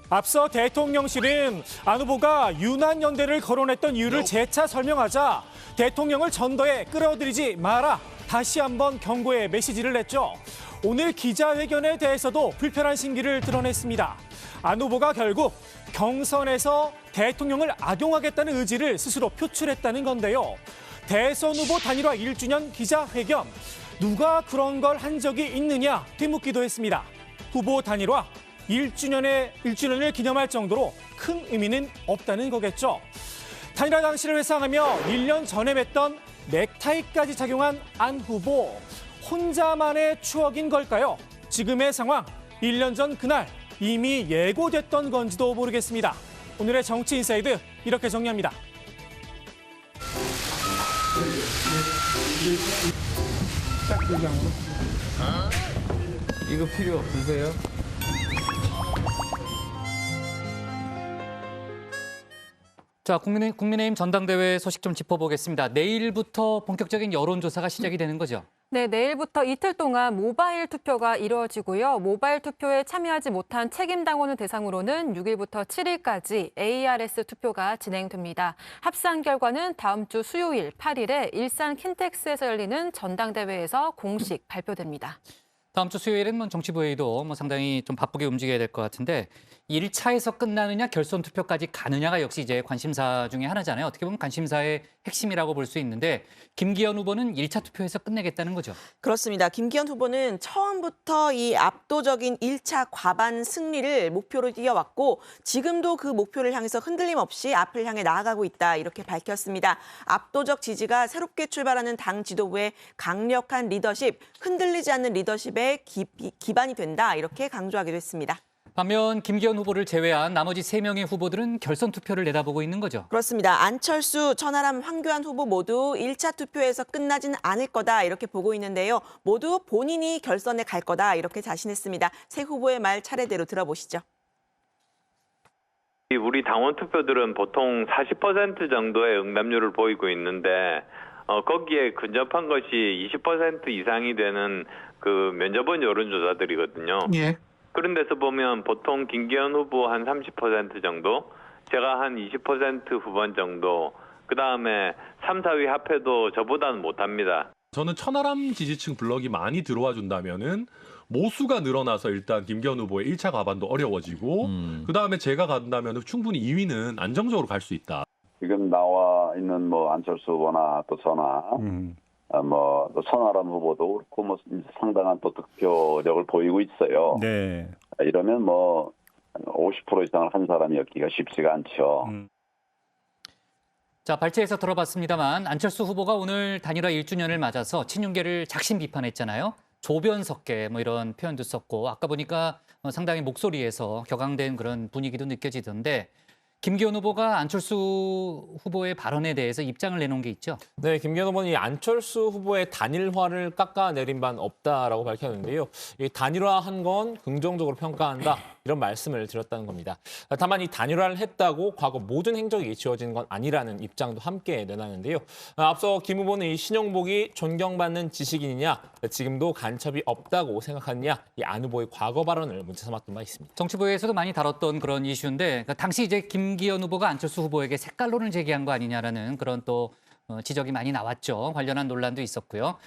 앞서 대통령실은 안 후보가 윤한연대를 거론했던 이유를 재차 설명하자 대통령을 전도에 끌어들이지 마라, 다시 한번 경고의 메시지를 냈죠. 오늘 기자회견에 대해서도 불편한 심기를 드러냈습니다. 안 후보가 결국 경선에서 대통령을 악용하겠다는 의지를 스스로 표출했다는 건데요. 대선 후보 단일화 1주년 기자회견, 누가 그런 걸 한 적이 있느냐 되묻기도 했습니다. 후보 단일화 1주년을 기념할 정도로 큰 의미는 없다는 거겠죠. 단일화 당시를 회상하며 1년 전에 맺던 넥타이까지 착용한 안 후보, 혼자만의 추억인 걸까요? 지금의 상황, 1년 전 그날 이미 예고됐던 건지도 모르겠습니다. 오늘의 정치 인사이드 이렇게 정리합니다. 이거 필요 없으세요? 자, 국민의힘 전당대회 소식 좀 짚어보겠습니다. 내일부터 본격적인 여론조사가 시작이 되는 거죠? 네, 내일부터 이틀 동안 모바일 투표가 이루어지고요. 모바일 투표에 참여하지 못한 책임당원을 대상으로는 6일부터 7일까지 ARS 투표가 진행됩니다. 합산 결과는 다음 주 수요일 8일에 일산 킨텍스에서 열리는 전당대회에서 공식 발표됩니다. 다음 주 수요일은 정치부회의도 상당히 좀 바쁘게 움직여야 될 것 같은데 1차에서 끝나느냐 결선 투표까지 가느냐가 역시 이제 관심사 중에 하나잖아요. 어떻게 보면 관심사의 핵심이라고 볼 수 있는데 김기현 후보는 1차 투표에서 끝내겠다는 거죠. 그렇습니다. 김기현 후보는 처음부터 이 압도적인 1차 과반 승리를 목표로 띄워왔고 지금도 그 목표를 향해서 흔들림 없이 앞을 향해 나아가고 있다, 이렇게 밝혔습니다. 압도적 지지가 새롭게 출발하는 당 지도부의 강력한 리더십, 흔들리지 않는 리더십의 기반이 된다, 이렇게 강조하기도 했습니다. 반면 김기현 후보를 제외한 나머지 3명의 후보들은 결선 투표를 내다보고 있는 거죠. 그렇습니다. 안철수, 천하람, 황교안 후보 모두 1차 투표에서 끝나진 않을 거다, 이렇게 보고 있는데요. 모두 본인이 결선에 갈 거다, 이렇게 자신했습니다. 세 후보의 말 차례대로 들어보시죠. 우리 당원 투표들은 보통 40% 정도의 응답률을 보이고 있는데 거기에 근접한 것이 20% 이상이 되는 그 면접원 여론조사들이거든요. 예. 그런 데서 보면 보통 김기현 후보 한 30% 정도, 제가 한 20% 후반 정도, 그다음에 3, 4위 합해도 저보다는 못합니다. 저는 천하람 지지층 블럭이 많이 들어와 준다면은 모수가 늘어나서 일단 김기현 후보의 1차 과반도 어려워지고 그다음에 제가 간다면 충분히 2위는 안정적으로 갈 수 있다. 지금 나와 있는 뭐 안철수 후보나 또 저나 또 천하람 후보도 그렇고 뭐 상당한 또 득표력을 보이고 있어요. 네. 이러면 뭐 50% 이상을 한 사람이 얻기가 쉽지가 않죠. 자, 발제에서 들어봤습니다만 안철수 후보가 오늘 단일화 1주년을 맞아서 친윤계를 작심 비판했잖아요. 조변석계 뭐 이런 표현도 썼고 아까 보니까 상당히 목소리에서 격앙된 그런 분위기도 느껴지던데 김기현 후보가 안철수 후보의 발언에 대해서 입장을 내놓은 게 있죠. 네, 김기현 후보는 이 안철수 후보의 단일화를 깎아내린 바는 없다라고 밝혔는데요. 이 단일화한 건 긍정적으로 평가한다. 이런 말씀을 드렸다는 겁니다. 다만 이 단일화를 했다고 과거 모든 행적이 지워진 건 아니라는 입장도 함께 내놨는데요. 앞서 김 후보는 이 신용복이 존경받는 지식인이냐, 지금도 간첩이 없다고 생각하느냐, 이 안 후보의 과거 발언을 문제 삼았던 바 있습니다. 정치부에서도 많이 다뤘던 그런 이슈인데 그러니까 당시 이제 김기현 후보가 안철수 후보에게 색깔론을 제기한 거 아니냐라는 그런 또 지적이 많이 나왔죠. 관련한 논란도 있었고요.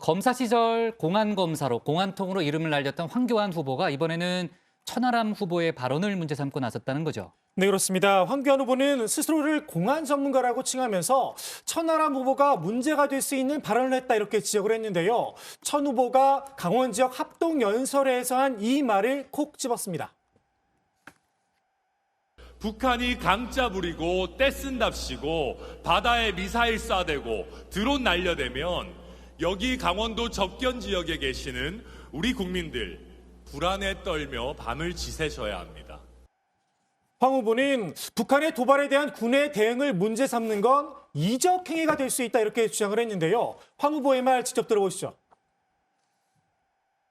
검사 시절 공안검사로 공안통으로 이름을 날렸던 황교안 후보가 이번에는 천하람 후보의 발언을 문제 삼고 나섰다는 거죠. 네, 그렇습니다. 황교안 후보는 스스로를 공안 전문가라고 칭하면서 천하람 후보가 문제가 될 수 있는 발언을 했다 이렇게 지적을 했는데요. 천 후보가 강원 지역 합동연설회에서 한 이 말을 콕 집었습니다. 북한이 강짜 부리고 떼쓴답시고 바다에 미사일 쏴대고 드론 날려대면 여기 강원도 접견 지역에 계시는 우리 국민들 불안에 떨며 밤을 지새셔야 합니다. 황 후보는 북한의 도발에 대한 군의 대응을 문제 삼는 건 이적 행위가 될 수 있다 이렇게 주장을 했는데요. 황 후보의 말 직접 들어보시죠.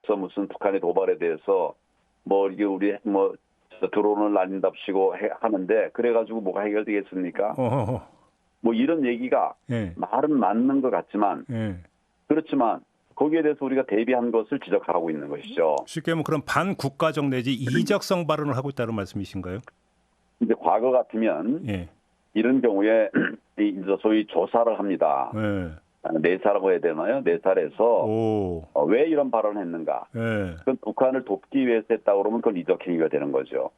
무슨 북한의 도발에 대해서 이게 우리 드론을 날린답시고 하는데 그래가지고 뭐가 해결되겠습니까? 이런 얘기가 말은 맞는 것 같지만 그렇지만 거기에 대해서 우리가 대비한 것을 지적하고 있는 것이죠. 쉽게 하면 그런 반국가적 내지 이적성 발언을 하고 있다는 말씀이신가요? 근데 과거 같으면 이런 경우에 이제 소위 조사를 합니다. 내사라고 해야 되나요? 내사에서 왜 이런 발언을 했는가? 그건 북한을 돕기 위해서 했다고 그러면 그건 이적 행위가 되는 거죠.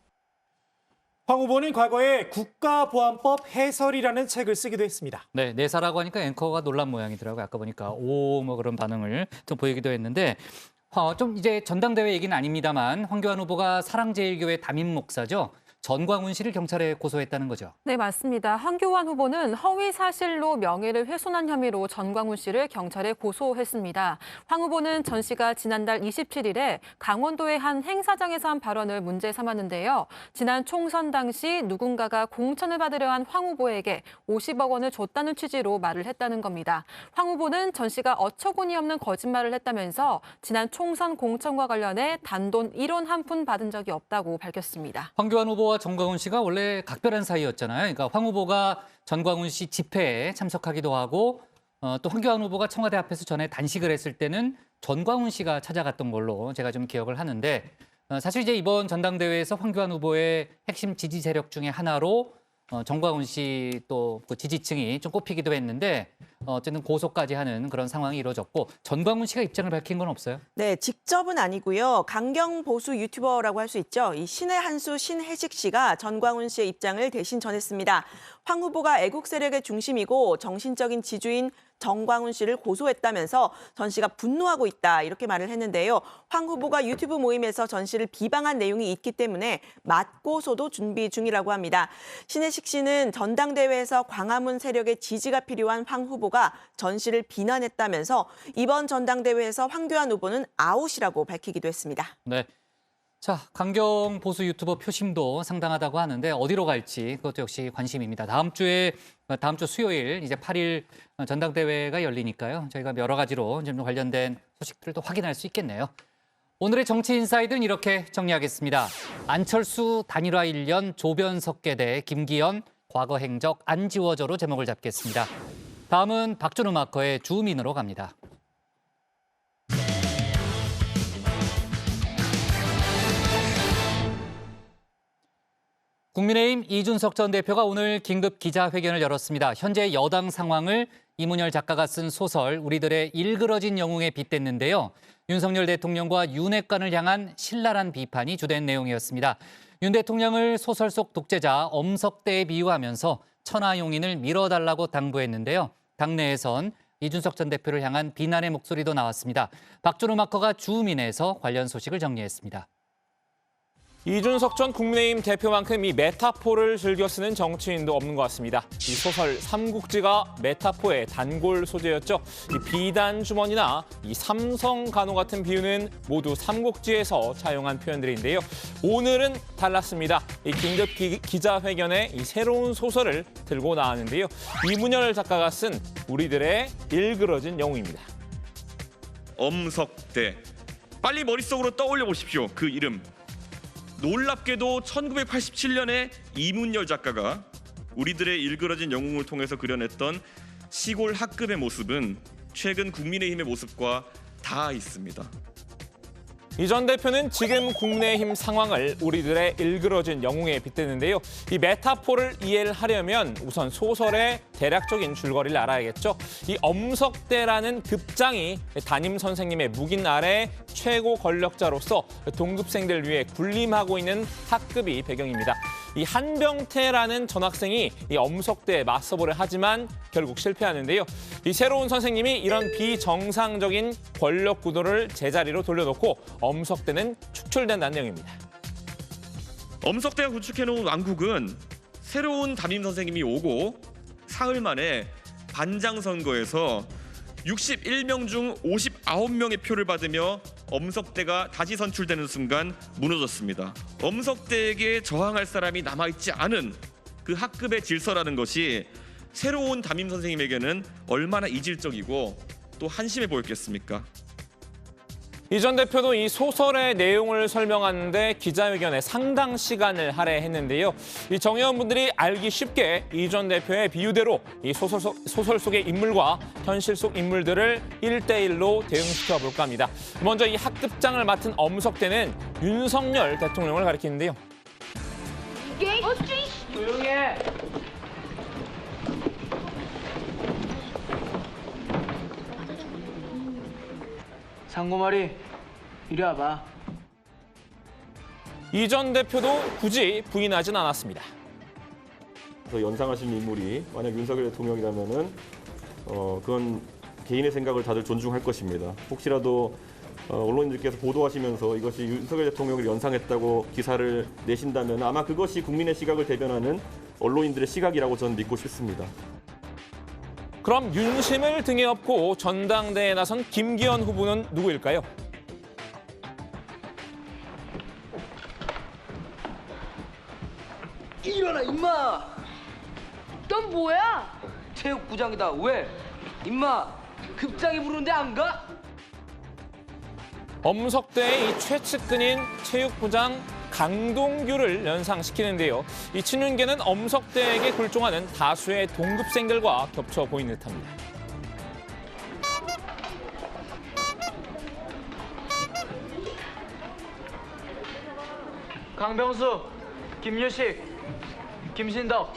황 후보는 과거에 국가보안법 해설이라는 책을 쓰기도 했습니다. 네, 내사라고 하니까 앵커가 놀란 모양이더라고요. 아까 보니까 그런 반응을 좀 보이기도 했는데 좀 이제 전당대회 얘기는 아닙니다만 황교안 후보가 사랑제일교회 담임 목사죠. 전광훈 씨를 경찰에 고소했다는 거죠. 네, 맞습니다. 황교안 후보는 허위 사실로 명예를 훼손한 혐의로 전광훈 씨를 경찰에 고소했습니다. 황 후보는 전 씨가 지난달 27일에 강원도의 한 행사장에서 한 발언을 문제 삼았는데요. 지난 총선 당시 누군가가 공천을 받으려 한 황 후보에게 50억 원을 줬다는 취지로 말을 했다는 겁니다. 황 후보는 전 씨가 어처구니 없는 거짓말을 했다면서 지난 총선 공천과 관련해 단돈 1원 한 푼 받은 적이 없다고 밝혔습니다. 황교안 후보와 전광훈 씨가 원래 각별한 사이였잖아요. 그러니까 황 후보가 전광훈 씨 집회에 참석하기도 하고 또 황교안 후보가 청와대 앞에서 전에 단식을 했을 때는 전광훈 씨가 찾아갔던 걸로 제가 좀 기억을 하는데 사실 이제 이번 전당대회에서 황교안 후보의 핵심 지지 세력 중에 하나로 전광훈 씨 또 그 지지층이 좀 꼽히기도 했는데 어쨌든 고소까지 하는 그런 상황이 이루어졌고 전광훈 씨가 입장을 밝힌 건 없어요? 네, 직접은 아니고요. 강경 보수 유튜버라고 할 수 있죠. 이 신의 한수 신혜식 씨가 전광훈 씨의 입장을 대신 전했습니다. 황 후보가 애국 세력의 중심이고 정신적인 지주인 전광훈 씨를 고소했다면서 전 씨가 분노하고 있다 이렇게 말을 했는데요. 황 후보가 유튜브 모임에서 전 씨를 비방한 내용이 있기 때문에 맞고소도 준비 중이라고 합니다. 신혜식 씨는 전당대회에서 광화문 세력의 지지가 필요한 황 후보가 전 씨를 비난했다면서 이번 전당대회에서 황교안 후보는 아웃이라고 밝히기도 했습니다. 네. 자, 강경 보수 유튜버 표심도 상당하다고 하는데 어디로 갈지 그것도 역시 관심입니다. 다음 주 수요일 이제 8일 전당대회가 열리니까요. 저희가 여러 가지로 좀 관련된 소식들도 확인할 수 있겠네요. 오늘의 정치 인사이드는 이렇게 정리하겠습니다. 안철수 단일화 1년 조변석계 대 김기현 과거 행적 안 지워져로 제목을 잡겠습니다. 다음은 박준우 마커의 주민으로 갑니다. 국민의힘 이준석 전 대표가 오늘 긴급 기자회견을 열었습니다. 현재 여당 상황을 이문열 작가가 쓴 소설 우리들의 일그러진 영웅에 빗댔는데요. 윤석열 대통령과 윤핵관을 향한 신랄한 비판이 주된 내용이었습니다. 윤 대통령을 소설 속 독재자 엄석대에 비유하면서 천하용인을 밀어달라고 당부했는데요. 당내에선 이준석 전 대표를 향한 비난의 목소리도 나왔습니다. 박준호 마커가 주민에서 관련 소식을 정리했습니다. 이준석 전 국민의힘 대표만큼 이 메타포를 즐겨 쓰는 정치인도 없는 것 같습니다. 이 소설 삼국지가 메타포의 단골 소재였죠. 이 비단 주머니나 이 삼성 간호 같은 비유는 모두 삼국지에서 차용한 표현들인데요. 오늘은 달랐습니다. 이 긴급 기자회견에 이 새로운 소설을 들고 나왔는데요. 이문열 작가가 쓴 우리들의 일그러진 영웅입니다. 엄석대. 빨리 머릿속으로 떠올려 보십시오. 그 이름. 놀랍게도 1987년에 이문열 작가가 우리들의 일그러진 영웅을 통해서 그려냈던 시골 학급의 모습은 최근 국민의힘의 모습과 다 있습니다. 이 전 대표는 지금 국민의힘 상황을 우리들의 일그러진 영웅에 빗대는데요. 이 메타포를 이해를 하려면 우선 소설의 대략적인 줄거리를 알아야겠죠. 이 엄석대라는 급장이 담임 선생님의 묵인 아래 최고 권력자로서 동급생들 위해 군림하고 있는 학급이 배경입니다. 이 한병태라는 전학생이 이 엄석대에 맞서보려 하지만 결국 실패하는데요. 이 새로운 선생님이 이런 비정상적인 권력 구도를 제자리로 돌려놓고 엄석대는 축출된다는 내용입니다. 엄석대가 구축해놓은 왕국은 새로운 담임 선생님이 오고 사흘 만에 반장 선거에서 61명 중 59명의 표를 받으며 엄석대가 다시 선출되는 순간 무너졌습니다. 엄석대에게 저항할 사람이 남아있지 않은 그 학급의 질서라는 것이 새로운 담임 선생님에게는 얼마나 이질적이고 또 한심해 보였겠습니까? 이 전 대표도 이 소설의 내용을 설명하는데 기자회견에 상당 시간을 할애했는데요. 이 정의원분들이 알기 쉽게 이 전 대표의 비유대로 이 소설 속의 인물과 현실 속 인물들을 1대1로 대응시켜 볼까 합니다. 먼저 이 학급장을 맡은 엄석대는 윤석열 대통령을 가리키는데요. 이게 조용히 해. 상고말이 이리 와봐. 이 전 대표도 굳이 부인하진 않았습니다. 연상하신 인물이 만약 윤석열 대통령이라면은 그건 개인의 생각을 다들 존중할 것입니다. 혹시라도 언론인들께서 보도하시면서 이것이 윤석열 대통령을 연상했다고 기사를 내신다면 아마 그것이 국민의 시각을 대변하는 언론인들의 시각이라고 저는 믿고 싶습니다. 그럼 윤심을 등에 업고 전당대회에 나선 김기현 후보는 누구일까요? 일어나 임마. 넌 뭐야? 체육부장이다. 왜? 임마 급장이 부르는데 안 가? 엄석대의 이 최측근인 체육부장 강동규를 연상시키는데요. 이 친윤계는 엄석대에게 굴종하는 다수의 동급생들과 겹쳐 보이는 듯합니다. 강병수, 김유식, 김신덕.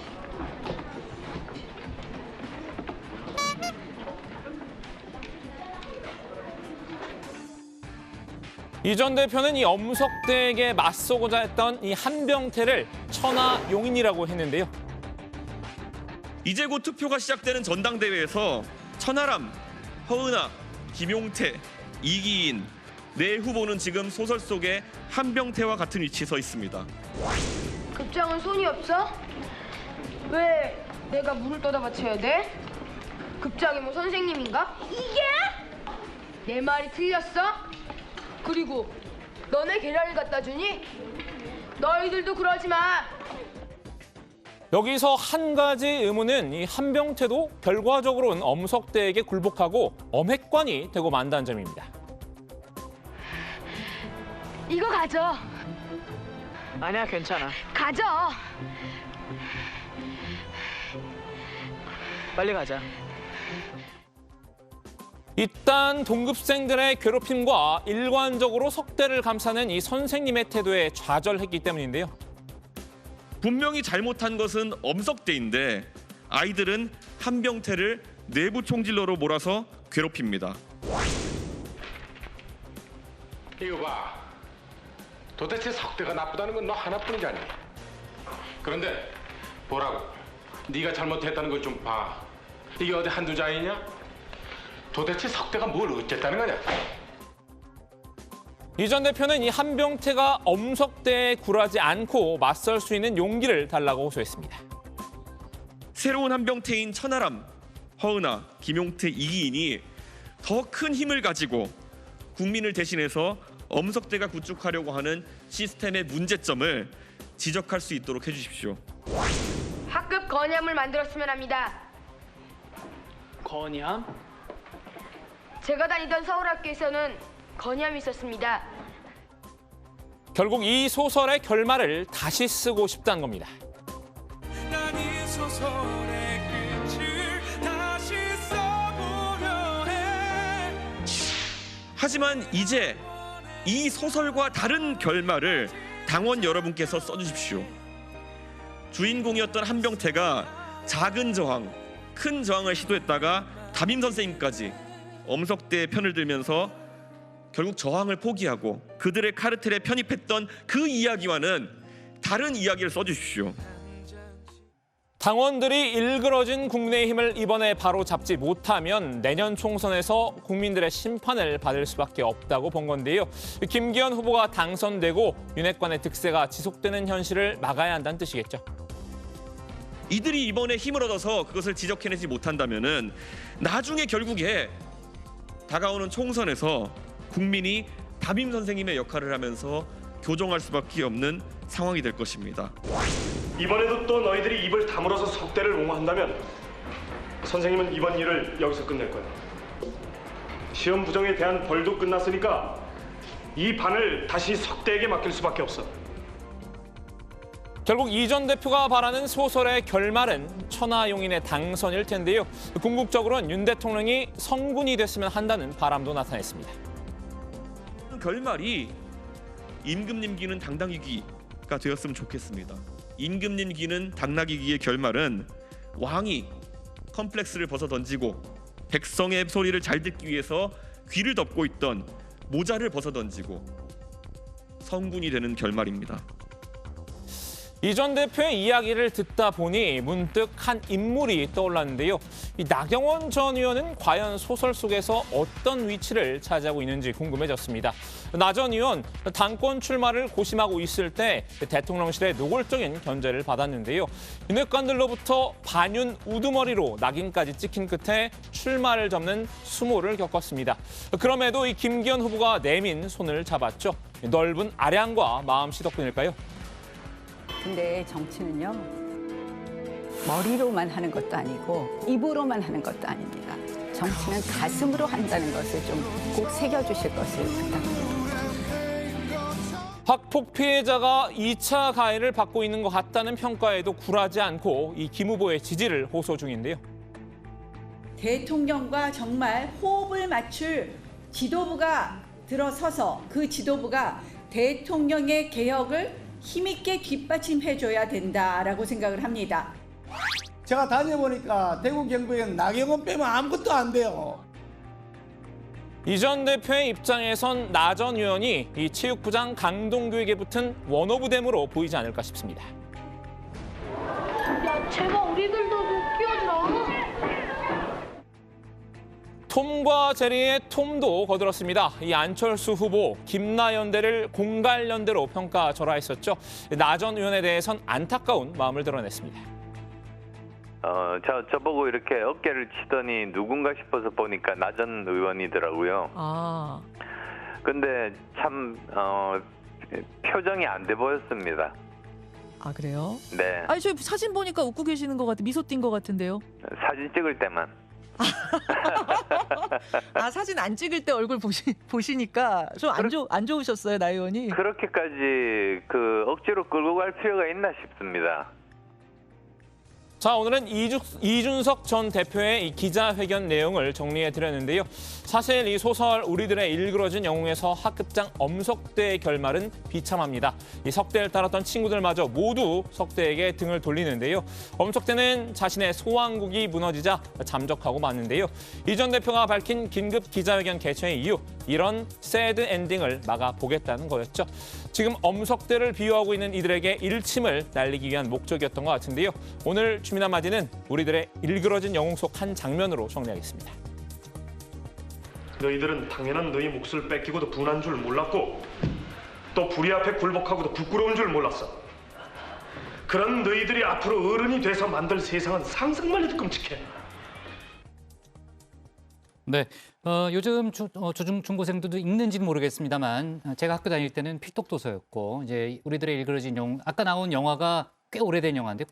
이 전 대표는 이 엄석대에게 맞서고자 했던 이 한병태를 천하용인이라고 했는데요. 이제 곧 투표가 시작되는 전당대회에서 천하람, 허은하, 김용태, 이기인 네 후보는 지금 소설 속의 한병태와 같은 위치에 서 있습니다. 급장은 손이 없어? 왜 내가 물을 떠다 바쳐야 돼? 급장이 뭐 선생님인가? 이게? 내 말이 틀렸어? 그리고 너네 계란을 갖다 주니? 너희들도 그러지 마. 여기서 한 가지 의문은 이 한병태도 결과적으로는 엄석대에게 굴복하고 엄핵관이 되고 만다는 점입니다. 이거 가져. 아니야, 괜찮아. 가져. 빨리 가자. 일단 동급생들의 괴롭힘과 일관적으로 석대를 감싸는 이 선생님의 태도에 좌절했기 때문인데요. 분명히 잘못한 것은 엄석대인데 아이들은 한병태를 내부 총질러로 몰아서 괴롭힙니다. 이거 봐. 도대체 석대가 나쁘다는 건 너 하나뿐이잖니. 그런데 보라고. 네가 잘못했다는 걸 좀 봐. 이게 어디 한두 자이냐? 도대체 석대가 뭘 어쨌다는 거냐? 이 전 대표는 이 한병태가 엄석대에 굴하지 않고 맞설 수 있는 용기를 달라고 호소했습니다. 새로운 한병태인 천하람, 허은하, 김용태, 이기인이 더 큰 힘을 가지고 국민을 대신해서 엄석대가 구축하려고 하는 시스템의 문제점을 지적할 수 있도록 해주십시오. 학급 건의함을 만들었으면 합니다. 건의함? 제가 다니던 서울학교에서는 건의함이 있었습니다. 결국 이 소설의 결말을 다시 쓰고 싶다는 겁니다. 난 이 소설의 끝을 다시 써보려 해. 하지만 이제 이 소설과 다른 결말을 당원 여러분께서 써주십시오. 주인공이었던 한병태가 작은 저항, 큰 저항을 시도했다가 담임 선생님까지 엄석대의 편을 들면서 결국 저항을 포기하고 그들의 카르텔에 편입했던 그 이야기와는 다른 이야기를 써주십시오. 당원들이 일그러진 국민의힘을 이번에 바로 잡지 못하면 내년 총선에서 국민들의 심판을 받을 수밖에 없다고 본 건데요. 김기현 후보가 당선되고 윤핵관의 득세가 지속되는 현실을 막아야 한다는 뜻이겠죠. 이들이 이번에 힘을 얻어서 그것을 지적해내지 못한다면은 나중에 결국에 다가오는 총선에서 국민이 담임 선생님의 역할을 하면서 교정할 수밖에 없는 상황이 될 것입니다. 이번에도 또 너희들이 입을 다물어서 석대를 옹호한다면 선생님은 이번 일을 여기서 끝낼 거야. 시험 부정에 대한 벌도 끝났으니까 이 반을 다시 석대에게 맡길 수밖에 없어. 결국 이 전 대표가 바라는 소설의 결말은 천하용인의 당선일 텐데요. 궁극적으로는 윤 대통령이 성군이 됐으면 한다는 바람도 나타냈습니다. 결말이 임금님기는 당나귀기가 되었으면 좋겠습니다. 임금님기는 당나귀기의 결말은 왕이 컴플렉스를 벗어던지고 백성의 소리를 잘 듣기 위해서 귀를 덮고 있던 모자를 벗어던지고 성군이 되는 결말입니다. 이 전 대표의 이야기를 듣다 보니 문득 한 인물이 떠올랐는데요. 이 나경원 전 의원은 과연 소설 속에서 어떤 위치를 차지하고 있는지 궁금해졌습니다. 나 전 의원 당권 출마를 고심하고 있을 때 대통령실의 노골적인 견제를 받았는데요. 윤핵관들로부터 반윤 우두머리로 낙인까지 찍힌 끝에 출마를 접는 수모를 겪었습니다. 그럼에도 이 김기현 후보가 내민 손을 잡았죠. 넓은 아량과 마음씨 덕분일까요? 근데 정치는요, 머리로만 하는 것도 아니고 입으로만 하는 것도 아닙니다. 정치는 가슴으로 한다는 것을 좀 꼭 새겨주실 것을 부탁드립니다. 학폭 피해자가 2차 가해를 받고 있는 것 같다는 평가에도 굴하지 않고 이 김 후보의 지지를 호소 중인데요. 대통령과 정말 호흡을 맞출 지도부가 들어서서 그 지도부가 대통령의 개혁을 힘있게 뒷받침해줘야 된다라고 생각을 합니다. 제가 다녀보니까 대구 경북에는 나경원 빼면 아무것도 안 돼요. 이 전 대표의 입장에선 나 전 의원이 이 체육부장 강동규에게 붙은 원오브댐으로 보이지 않을까 싶습니다. 야, 제발 우리들도 좀 끼워주라. 톰과 제리의 톰도 거들었습니다. 이 안철수 후보, 김나연대를 공갈연대로 평가절하했었죠. 나 전 의원에 대해선 안타까운 마음을 드러냈습니다. 저보고 이렇게 어깨를 치더니 누군가 싶어서 보니까 나 전 의원이더라고요. 근데 참 표정이 안 돼 보였습니다. 아, 그래요? 네. 아니, 저 사진 보니까 웃고 계시는 것 같아. 미소 띈 것 같은데요. 사진 찍을 때만. 아, 사진 안 찍을 때 얼굴 보시니까 좀 안 좋으셨어요, 나 의원이? 그렇게까지 억지로 끌고 갈 필요가 있나 싶습니다. 자, 오늘은 이준석 전 대표의 이 기자회견 내용을 정리해드렸는데요. 사실 이 소설 우리들의 일그러진 영웅에서 학급장 엄석대의 결말은 비참합니다. 이 석대를 따랐던 친구들마저 모두 석대에게 등을 돌리는데요. 엄석대는 자신의 소왕국이 무너지자 잠적하고 마는데요. 이 전 대표가 밝힌 긴급 기자회견 개최의 이유, 이런 새드 엔딩을 막아보겠다는 거였죠. 지금 엄석대를 비유하고 있는 이들에게 일침을 날리기 위한 목적이었던 것 같은데요. 오늘 주민 한마디는 우리들의 일그러진 영웅 속 한 장면으로 정리하겠습니다. 너희들은 당연한 너희 몫을 뺏기고도 분한 줄 몰랐고 또 불의 앞에 굴복하고도 부끄러운 줄 몰랐어. 그런 너희들이 앞으로 어른이 돼서 만들 세상은 상상만 해도 끔찍해. 네, 요즘 중고생들도 읽는지는 모르겠습니다만 제가 학교 다닐 때는 필독도서였고 이제 우리들의 일그러진 영웅, 아까 나온 영화가 꽤 오래된 영화인데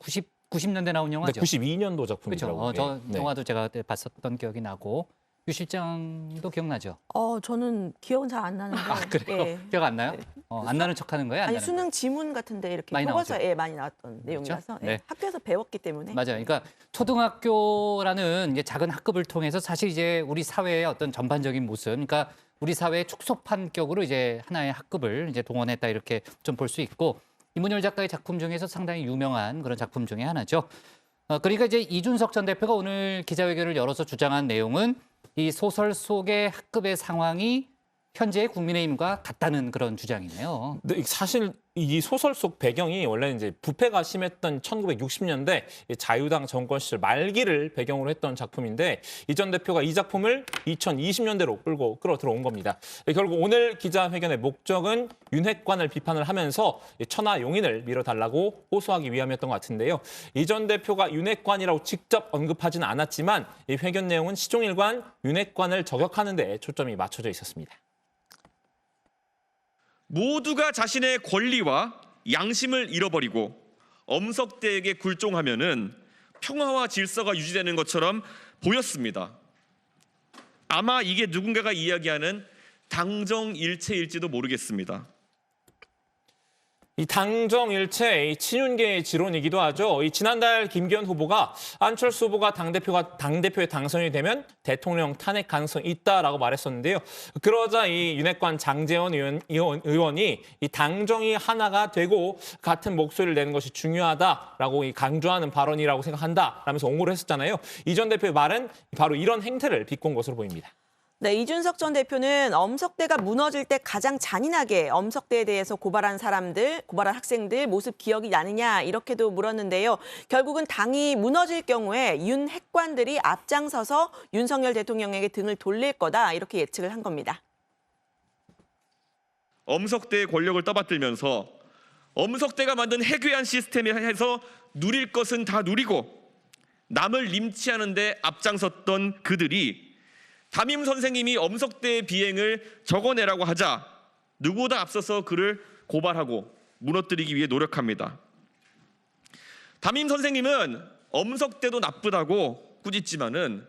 90년대 나온 영화죠. 네, 92년도 작품이더라고요. 그렇죠. 저 영화도 제가 봤었던 기억이 나고 유 실장도 기억나죠? 저는 기억은 잘 안 나는데. 그래요? 예. 기억 안 나요? 안 나는 척하는 거예요? 안 아니 나는 수능 지문 같은데 이렇게 많이 교과서에 많이 나왔던 내용이라서 네. 학교에서 배웠기 때문에. 맞아요. 그러니까 초등학교라는 이제 작은 학급을 통해서 사실 이제 우리 사회의 어떤 전반적인 모습, 그러니까 우리 사회의 축소판격으로 이제 하나의 학급을 이제 동원했다 이렇게 좀 볼 수 있고, 이문열 작가의 작품 중에서 상당히 유명한 그런 작품 중에 하나죠. 그러니까 이제 이준석 전 대표가 오늘 기자회견을 열어서 주장한 내용은 이 소설 속의 학급의 상황이 현재의 국민의힘과 같다는 그런 주장이네요. 근데 사실 이 소설 속 배경이 원래 이제 부패가 심했던 1960년대 자유당 정권 시절 말기를 배경으로 했던 작품인데 이 전 대표가 이 작품을 2020년대로 끌어 들어온 겁니다. 결국 오늘 기자회견의 목적은 윤핵관을 비판을 하면서 천하용인을 밀어달라고 호소하기 위함이었던 것 같은데요. 이 전 대표가 윤핵관이라고 직접 언급하지는 않았지만 이 회견 내용은 시종일관 윤핵관을 저격하는 데 초점이 맞춰져 있었습니다. 모두가 자신의 권리와 양심을 잃어버리고 엄석대에게 굴종하면은 평화와 질서가 유지되는 것처럼 보였습니다. 아마 이게 누군가가 이야기하는 당정일체일지도 모르겠습니다. 이 당정일체, 친윤계의 지론이기도 하죠. 이 지난달 김기현 후보가 안철수 후보가 당대표에 당선이 되면 대통령 탄핵 가능성이 있다라고 말했었는데요. 그러자 이 윤핵관 장제원 의원이 이 당정이 하나가 되고 같은 목소리를 내는 것이 중요하다라고 강조하는 발언이라고 생각한다라면서 옹호를 했었잖아요. 이 전 대표의 말은 바로 이런 행태를 비꼰 것으로 보입니다. 네, 이준석 전 대표는 엄석대가 무너질 때 가장 잔인하게 엄석대에 대해서 고발한 학생들 모습 기억이 나느냐 이렇게도 물었는데요. 결국은 당이 무너질 경우에 윤 핵관들이 앞장서서 윤석열 대통령에게 등을 돌릴 거다 이렇게 예측을 한 겁니다. 엄석대의 권력을 떠받들면서 엄석대가 만든 해괴한 시스템에 해서 누릴 것은 다 누리고 남을 림치하는 데 앞장섰던 그들이 담임 선생님이 엄석대의 비행을 적어내라고 하자 누구보다 앞서서 그를 고발하고 무너뜨리기 위해 노력합니다. 담임 선생님은 엄석대도 나쁘다고 꾸짖지만은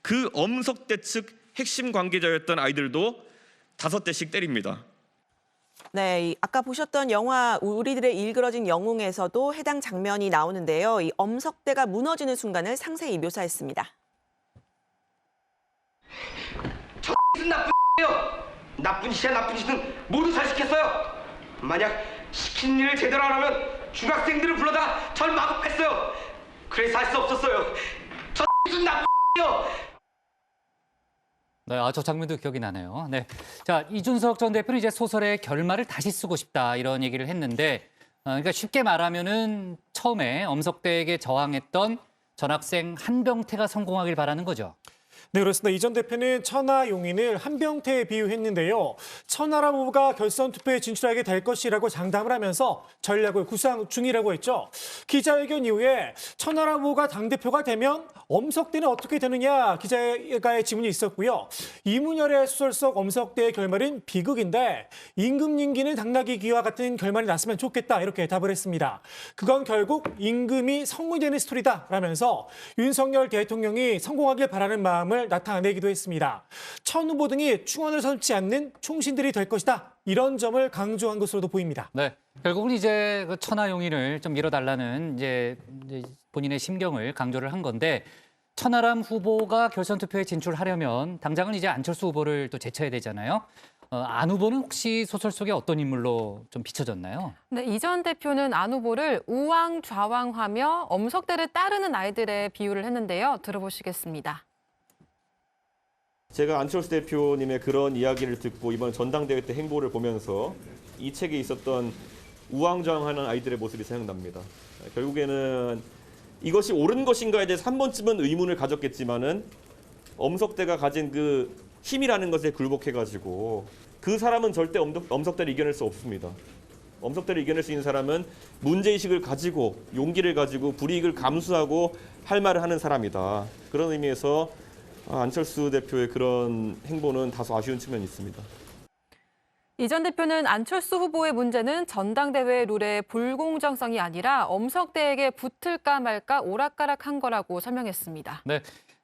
그 엄석대 측 핵심 관계자였던 아이들도 5대씩 때립니다. 네, 아까 보셨던 영화 우리들의 일그러진 영웅에서도 해당 장면이 나오는데요. 이 엄석대가 무너지는 순간을 상세히 묘사했습니다. 나쁜 X예요. 나쁜 짓이야 나쁜 짓은 모두 잘 시켰어요. 만약 시킨 일을 제대로 안 하면 중학생들을 불러다가 절 마구했어요. 그래서 할 수 없었어요. 저 X는 나쁜 X예요. 네, 저 장면도 기억이 나네요. 네, 자 이준석 전 대표는 이제 소설의 결말을 다시 쓰고 싶다 이런 얘기를 했는데, 그러니까 쉽게 말하면은 처음에 엄석대에게 저항했던 전학생 한병태가 성공하길 바라는 거죠. 네, 그렇습니다. 이 전 대표는 천하용인을 한병태에 비유했는데요. 천하람 후보가 결선 투표에 진출하게 될 것이라고 장담을 하면서 전략을 구상 중이라고 했죠. 기자회견 이후에 천하람 후보가 당대표가 되면 엄석대는 어떻게 되느냐 기자가의 질문이 있었고요. 이문열의 소설 속 엄석대의 결말은 비극인데 임금 임기는 당나귀기와 같은 결말이 났으면 좋겠다 이렇게 답을 했습니다. 그건 결국 임금이 성공되는 스토리다라면서 윤석열 대통령이 성공하길 바라는 마음을 나타내기도 했습니다. 천 후보 등이 충원을 선치 않는 충신들이 될 것이다. 이런 점을 강조한 것으로도 보입니다. 네, 결국은 이제 그 천하용인을 좀 밀어달라는 이제 본인의 심경을 강조를 한 건데, 천하람 후보가 결선 투표에 진출하려면 당장은 이제 안철수 후보를 또 제쳐야 되잖아요. 안 후보는 혹시 소설 속에 어떤 인물로 좀 비춰졌나요? 네, 이 전 대표는 안 후보를 우왕좌왕하며 엄석대를 따르는 아이들의 비유를 했는데요. 들어보시겠습니다. 제가 안철수 대표님의 그런 이야기를 듣고 이번 전당대회 때 행보를 보면서 이 책에 있었던 우왕좌왕하는 아이들의 모습이 생각납니다. 결국에는 이것이 옳은 것인가에 대해서 한 번쯤은 의문을 가졌겠지만은 엄석대가 가진 그 힘이라는 것에 굴복해가지고 그 사람은 절대 엄석대를 이겨낼 수 없습니다. 엄석대를 이겨낼 수 있는 사람은 문제의식을 가지고 용기를 가지고 불이익을 감수하고 할 말을 하는 사람이다. 그런 의미에서 안철수 대표의 그런 행보는 다소 아쉬운 측면이 있습니다. 이 전 대표는 안철수 후보의 문제는 전당대회 룰의 불공정성이 아니라 엄석대에게 붙을까 말까 오락가락한 거라고 설명했습니다. 네,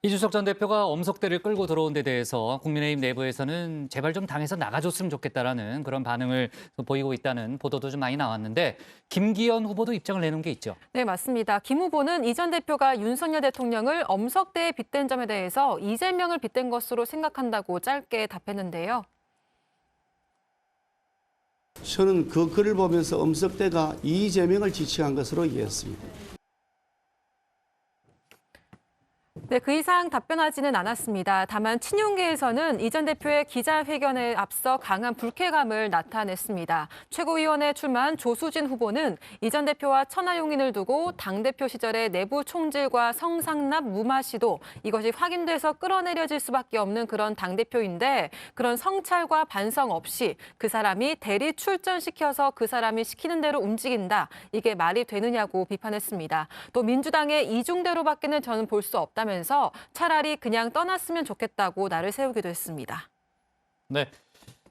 이준석 전 대표가 엄석대를 끌고 들어온 데 대해서 국민의힘 내부에서는 제발 좀 당에서 나가줬으면 좋겠다라는 그런 반응을 보이고 있다는 보도도 좀 많이 나왔는데 김기현 후보도 입장을 내놓은 게 있죠. 네, 맞습니다. 김 후보는 이 전 대표가 윤석열 대통령을 엄석대에 빗댄 점에 대해서 이재명을 빗댄 것으로 생각한다고 짧게 답했는데요. 저는 그 글을 보면서 엄석대가 이재명을 지칭한 것으로 이해했습니다. 네, 그 이상 답변하지는 않았습니다. 다만 친윤계에서는 이 전 대표의 기자회견에 앞서 강한 불쾌감을 나타냈습니다. 최고위원회에 출마한 조수진 후보는 이 전 대표와 천하용인을 두고 당대표 시절의 내부 총질과 성상납 무마 시도 이것이 확인돼서 끌어내려질 수밖에 없는 그런 당대표인데 그런 성찰과 반성 없이 그 사람이 대리 출전시켜서 그 사람이 시키는 대로 움직인다. 이게 말이 되느냐고 비판했습니다. 또 민주당의 이중대로밖에는 저는 볼 수 없다면서 차라리 그냥 떠났으면 좋겠다고 날을 세우기도 했습니다. 네.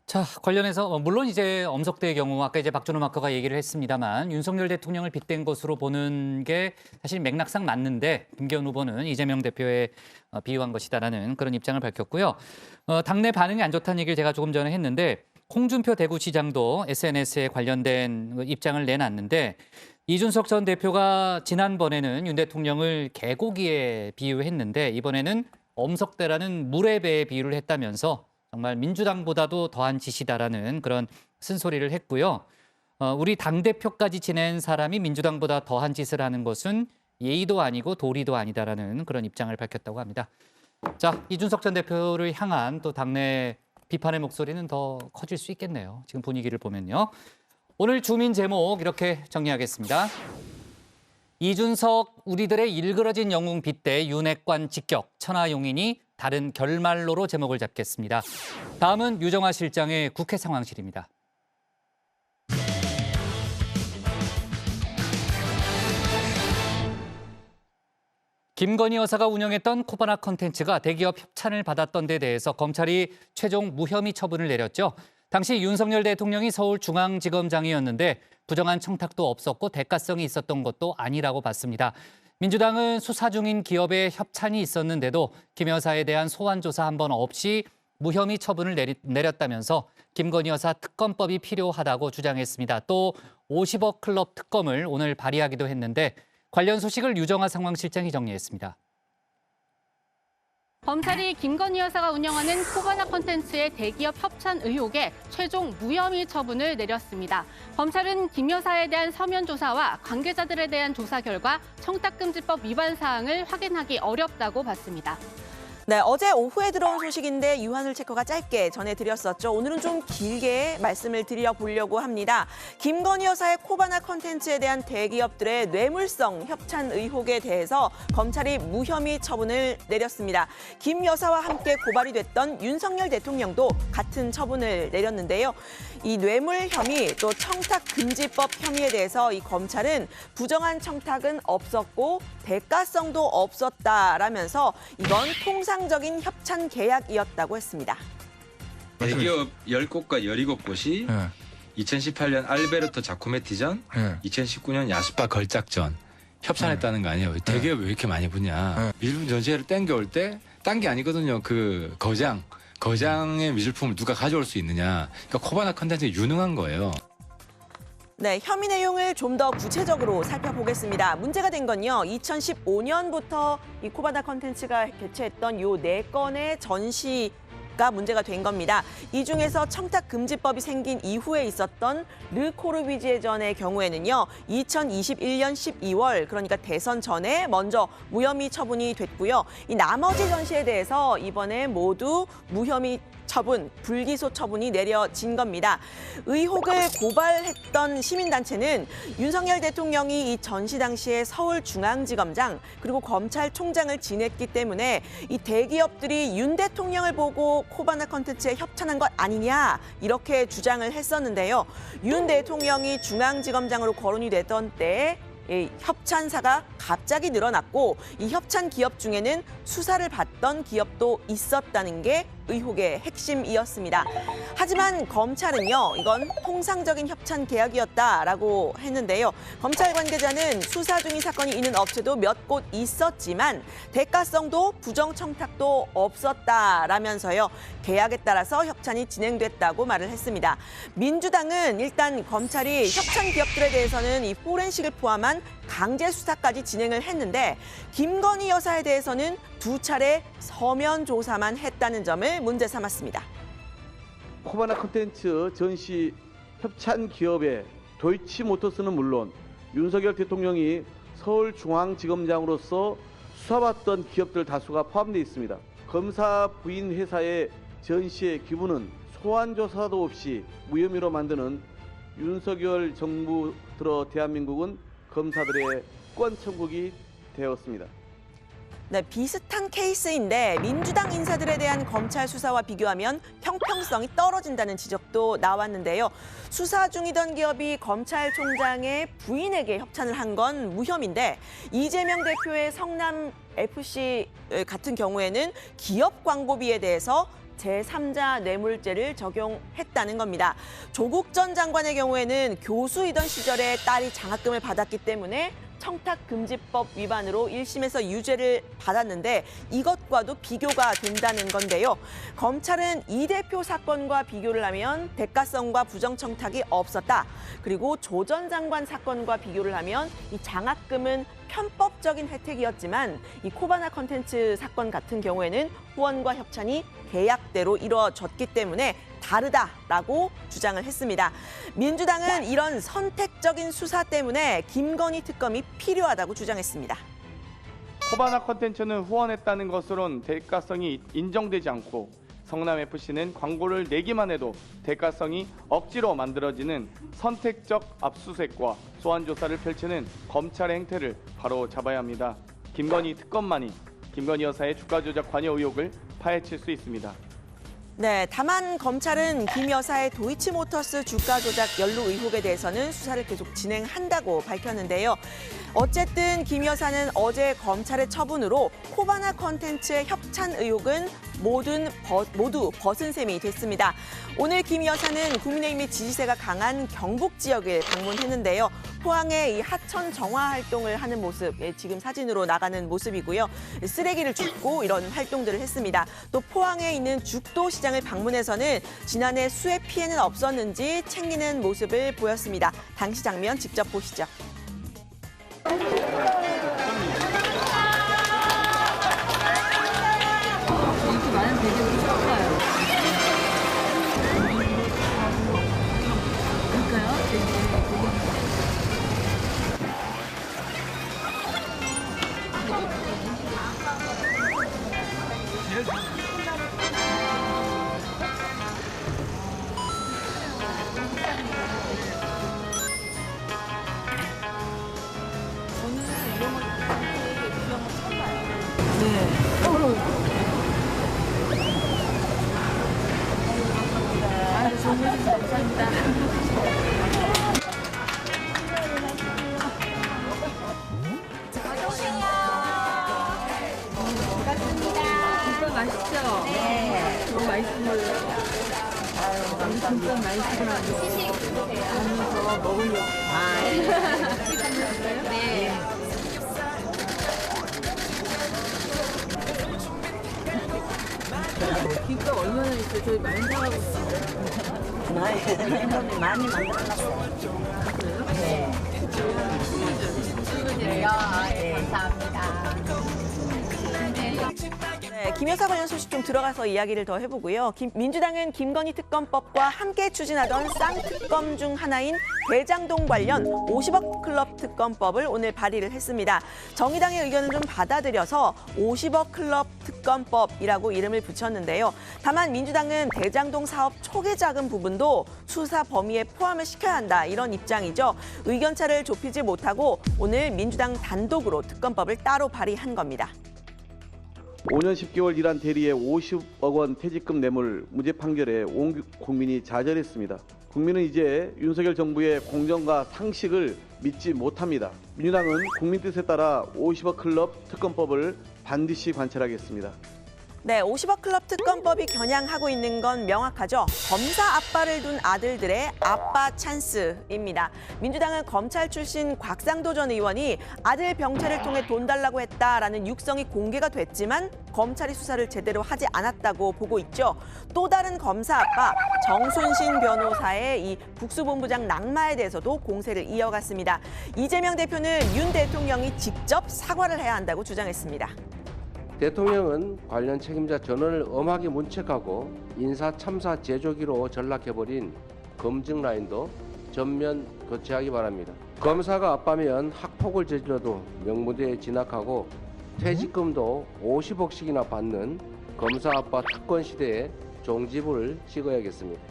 자, 관련해서 물론 이제 엄석대의 경우 아까 이제 박준호 마커가 얘기를 했습니다만 윤석열 대통령을 빗댄 것으로 보는 게 사실 맥락상 맞는데 김기현 후보는 이재명 대표에 비유한 것이다라는 그런 입장을 밝혔고요. 당내 반응이 안 좋다는 얘기를 제가 조금 전에 했는데 홍준표 대구시장도 SNS에 관련된 입장을 내놨는데 이준석 전 대표가 지난번에는 윤 대통령을 개고기에 비유했는데 이번에는 엄석대라는 물의 배에 비유를 했다면서 정말 민주당보다도 더한 짓이다라는 그런 쓴소리를 했고요. 우리 당대표까지 지낸 사람이 민주당보다 더한 짓을 하는 것은 예의도 아니고 도리도 아니다라는 그런 입장을 밝혔다고 합니다. 자, 이준석 전 대표를 향한 또 당내 비판의 목소리는 더 커질 수 있겠네요. 지금 분위기를 보면요. 오늘 주민 제목 이렇게 정리하겠습니다. 이준석 우리들의 일그러진 영웅 빗대 윤핵관 직격 천하용인이 다른 결말로로 제목을 잡겠습니다. 다음은 유정화 실장의 국회 상황실입니다. 김건희 여사가 운영했던 코바나 컨텐츠가 대기업 협찬을 받았던 데 대해서 검찰이 최종 무혐의 처분을 내렸죠. 당시 윤석열 대통령이 서울중앙지검장이었는데 부정한 청탁도 없었고 대가성이 있었던 것도 아니라고 봤습니다. 민주당은 수사 중인 기업에 협찬이 있었는데도 김 여사에 대한 소환 조사 한 번 없이 무혐의 처분을 내렸다면서 김건희 여사 특검법이 필요하다고 주장했습니다. 또 50억 클럽 특검을 오늘 발의하기도 했는데 관련 소식을 유정화 상황실장이 정리했습니다. 검찰이 김건희 여사가 운영하는 코바나 콘텐츠의 대기업 협찬 의혹에 최종 무혐의 처분을 내렸습니다. 검찰은 김 여사에 대한 서면 조사와 관계자들에 대한 조사 결과 청탁금지법 위반 사항을 확인하기 어렵다고 봤습니다. 네, 어제 오후에 들어온 소식인데 유한울 체커가 짧게 전해드렸었죠. 오늘은 좀 길게 말씀을 드려보려고 합니다. 김건희 여사의 코바나 컨텐츠에 대한 대기업들의 뇌물성 협찬 의혹에 대해서 검찰이 무혐의 처분을 내렸습니다. 김 여사와 함께 고발이 됐던 윤석열 대통령도 같은 처분을 내렸는데요. 이 뇌물 혐의 또 청탁금지법 혐의에 대해서 이 검찰은 부정한 청탁은 없었고 대가성도 없었다라면서 이건 통상적인 협찬 계약이었다고 했습니다. 대기업 10곳과 17곳이 2018년 알베르토 자코메티전, 2019년 야스파 걸작전 협찬했다는 거 아니에요. 대기업 왜 이렇게 많이 붙냐. 미술품 전시회를 땡겨올 때 딴 게 아니거든요. 그 거장의 미술품을 누가 가져올 수 있느냐. 그러니까 코바나 컨텐츠가 유능한 거예요. 네, 혐의 내용을 좀 더 구체적으로 살펴보겠습니다. 문제가 된 건요. 2015년부터 이 코바나 컨텐츠가 개최했던 요 4건의 전시가 문제가 된 겁니다. 이 중에서 청탁금지법이 생긴 이후에 있었던 르코르비지에전의 경우에는요. 2021년 12월 그러니까 대선 전에 먼저 무혐의 처분이 됐고요. 이 나머지 전시에 대해서 이번에 모두 무혐의 처분, 불기소 처분이 내려진 겁니다. 의혹을 고발했던 시민단체는 윤석열 대통령이 이 전시 당시에 서울중앙지검장 그리고 검찰총장을 지냈기 때문에 이 대기업들이 윤 대통령을 보고 코바나 컨텐츠에 협찬한 것 아니냐 이렇게 주장을 했었는데요. 윤 대통령이 중앙지검장으로 거론이 되던 때에 이 협찬사가 갑자기 늘어났고 이 협찬 기업 중에는 수사를 받던 기업도 있었다는 게 의혹의 핵심이었습니다. 하지만 검찰은요, 이건 통상적인 협찬 계약이었다라고 했는데요. 검찰 관계자는 수사 중인 사건이 있는 업체도 몇 곳 있었지만 대가성도 부정청탁도 없었다라면서요. 계약에 따라서 협찬이 진행됐다고 말을 했습니다. 민주당은 일단 검찰이 협찬 기업들에 대해서는 이 포렌식을 포함한 강제 수사까지 진행을 했는데 김건희 여사에 대해서는 2차례 서면 조사만 했다는 점을 문제 삼았습니다. 코바나 콘텐츠 전시 협찬 기업의 도이치모터스는 물론 윤석열 대통령이 서울중앙지검장으로서 수사받던 기업들 다수가 포함되어 있습니다. 검사 부인 회사의 전시의 기부는 소환 조사도 없이 무혐의로 만드는 윤석열 정부 들어 대한민국은 검사들의 권 천국이 되었습니다. 네, 비슷한 케이스인데 민주당 인사들에 대한 검찰 수사와 비교하면 형평성이 떨어진다는 지적도 나왔는데요. 수사 중이던 기업이 검찰총장의 부인에게 협찬을 한 건 무혐의인데 이재명 대표의 성남FC 같은 경우에는 기업 광고비에 대해서 제3자 뇌물죄를 적용했다는 겁니다. 조국 전 장관의 경우에는 교수이던 시절에 딸이 장학금을 받았기 때문에 청탁금지법 위반으로 1심에서 유죄를 받았는데 이것과도 비교가 된다는 건데요. 검찰은 이 대표 사건과 비교를 하면 대가성과 부정청탁이 없었다. 그리고 조 전 장관 사건과 비교를 하면 이 장학금은 편법적인 혜택이었지만 이 코바나 콘텐츠 사건 같은 경우에는 후원과 협찬이 계약대로 이루어졌기 때문에 다르다라고 주장을 했습니다. 민주당은 이런 선택적인 수사 때문에 김건희 특검이 필요하다고 주장했습니다. 코바나 콘텐츠는 후원했다는 것으론 대가성이 인정되지 않고 성남FC는 광고를 내기만 해도 대가성이 억지로 만들어지는 선택적 압수수색과 소환조사를 펼치는 검찰의 행태를 바로 잡아야 합니다. 김건희 특검만이 김건희 여사의 주가 조작 관여 의혹을 파헤칠 수 있습니다. 네, 다만 검찰은 김 여사의 도이치모터스 주가 조작 연루 의혹에 대해서는 수사를 계속 진행한다고 밝혔는데요. 어쨌든 김 여사는 어제 검찰의 처분으로 코바나 콘텐츠의 협찬 의혹은 모두 벗은 셈이 됐습니다. 오늘 김 여사는 국민의힘의 지지세가 강한 경북 지역을 방문했는데요. 포항에 이 하천 정화 활동을 하는 모습, 지금 사진으로 나가는 모습이고요. 쓰레기를 줍고 이런 활동들을 했습니다. 또 포항에 있는 죽도 시장을 방문해서는 지난해 수해 피해는 없었는지 챙기는 모습을 보였습니다. 당시 장면 직접 보시죠. 이렇게 많은 대기업이 처음이에요. 맛있죠? 네. 너무 맛있어요. 진짜 맛있구나. 더 먹으려고. 네. 김밥 얼마나 있어요? 저희 많이 사가고 있어요. 많이 만들어놨어요. 네. 감사합니다. 네, 김 여사 관련 소식 좀 들어가서 이야기를 더 해보고요. 민주당은 김건희 특검법과 함께 추진하던 쌍특검 중 하나인 대장동 관련 50억 클럽 특검법을 오늘 발의를 했습니다. 정의당의 의견을 좀 받아들여서 50억 클럽 특검법이라고 이름을 붙였는데요. 다만 민주당은 대장동 사업 초기 자금 부분도 수사 범위에 포함을 시켜야 한다, 이런 입장이죠. 의견차를 좁히지 못하고 오늘 민주당 단독으로 특검법을 따로 발의한 겁니다. 5년 10개월 일한 대리의 50억 원 퇴직금 뇌물 무죄 판결에 온 국민이 좌절했습니다. 국민은 이제 윤석열 정부의 공정과 상식을 믿지 못합니다. 민주당은 국민 뜻에 따라 50억 클럽 특검법을 반드시 관철하겠습니다. 네, 50억 클럽 특검법이 겨냥하고 있는 건 명확하죠. 검사 아빠를 둔 아들들의 아빠 찬스입니다. 민주당은 검찰 출신 곽상도 전 의원이 아들 병채를 통해 돈 달라고 했다라는 육성이 공개가 됐지만 검찰이 수사를 제대로 하지 않았다고 보고 있죠. 또 다른 검사 아빠 정순신 변호사의 이 국수본부장 낙마에 대해서도 공세를 이어갔습니다. 이재명 대표는 윤 대통령이 직접 사과를 해야 한다고 주장했습니다. 대통령은 관련 책임자 전원을 엄하게 문책하고 인사 참사 제조기로 전락해버린 검증 라인도 전면 교체하기 바랍니다. 검사가 아빠면 학폭을 저질러도 명무대에 진학하고 퇴직금도 50억씩이나 받는 검사 아빠 특권 시대에 종지부를 찍어야겠습니다.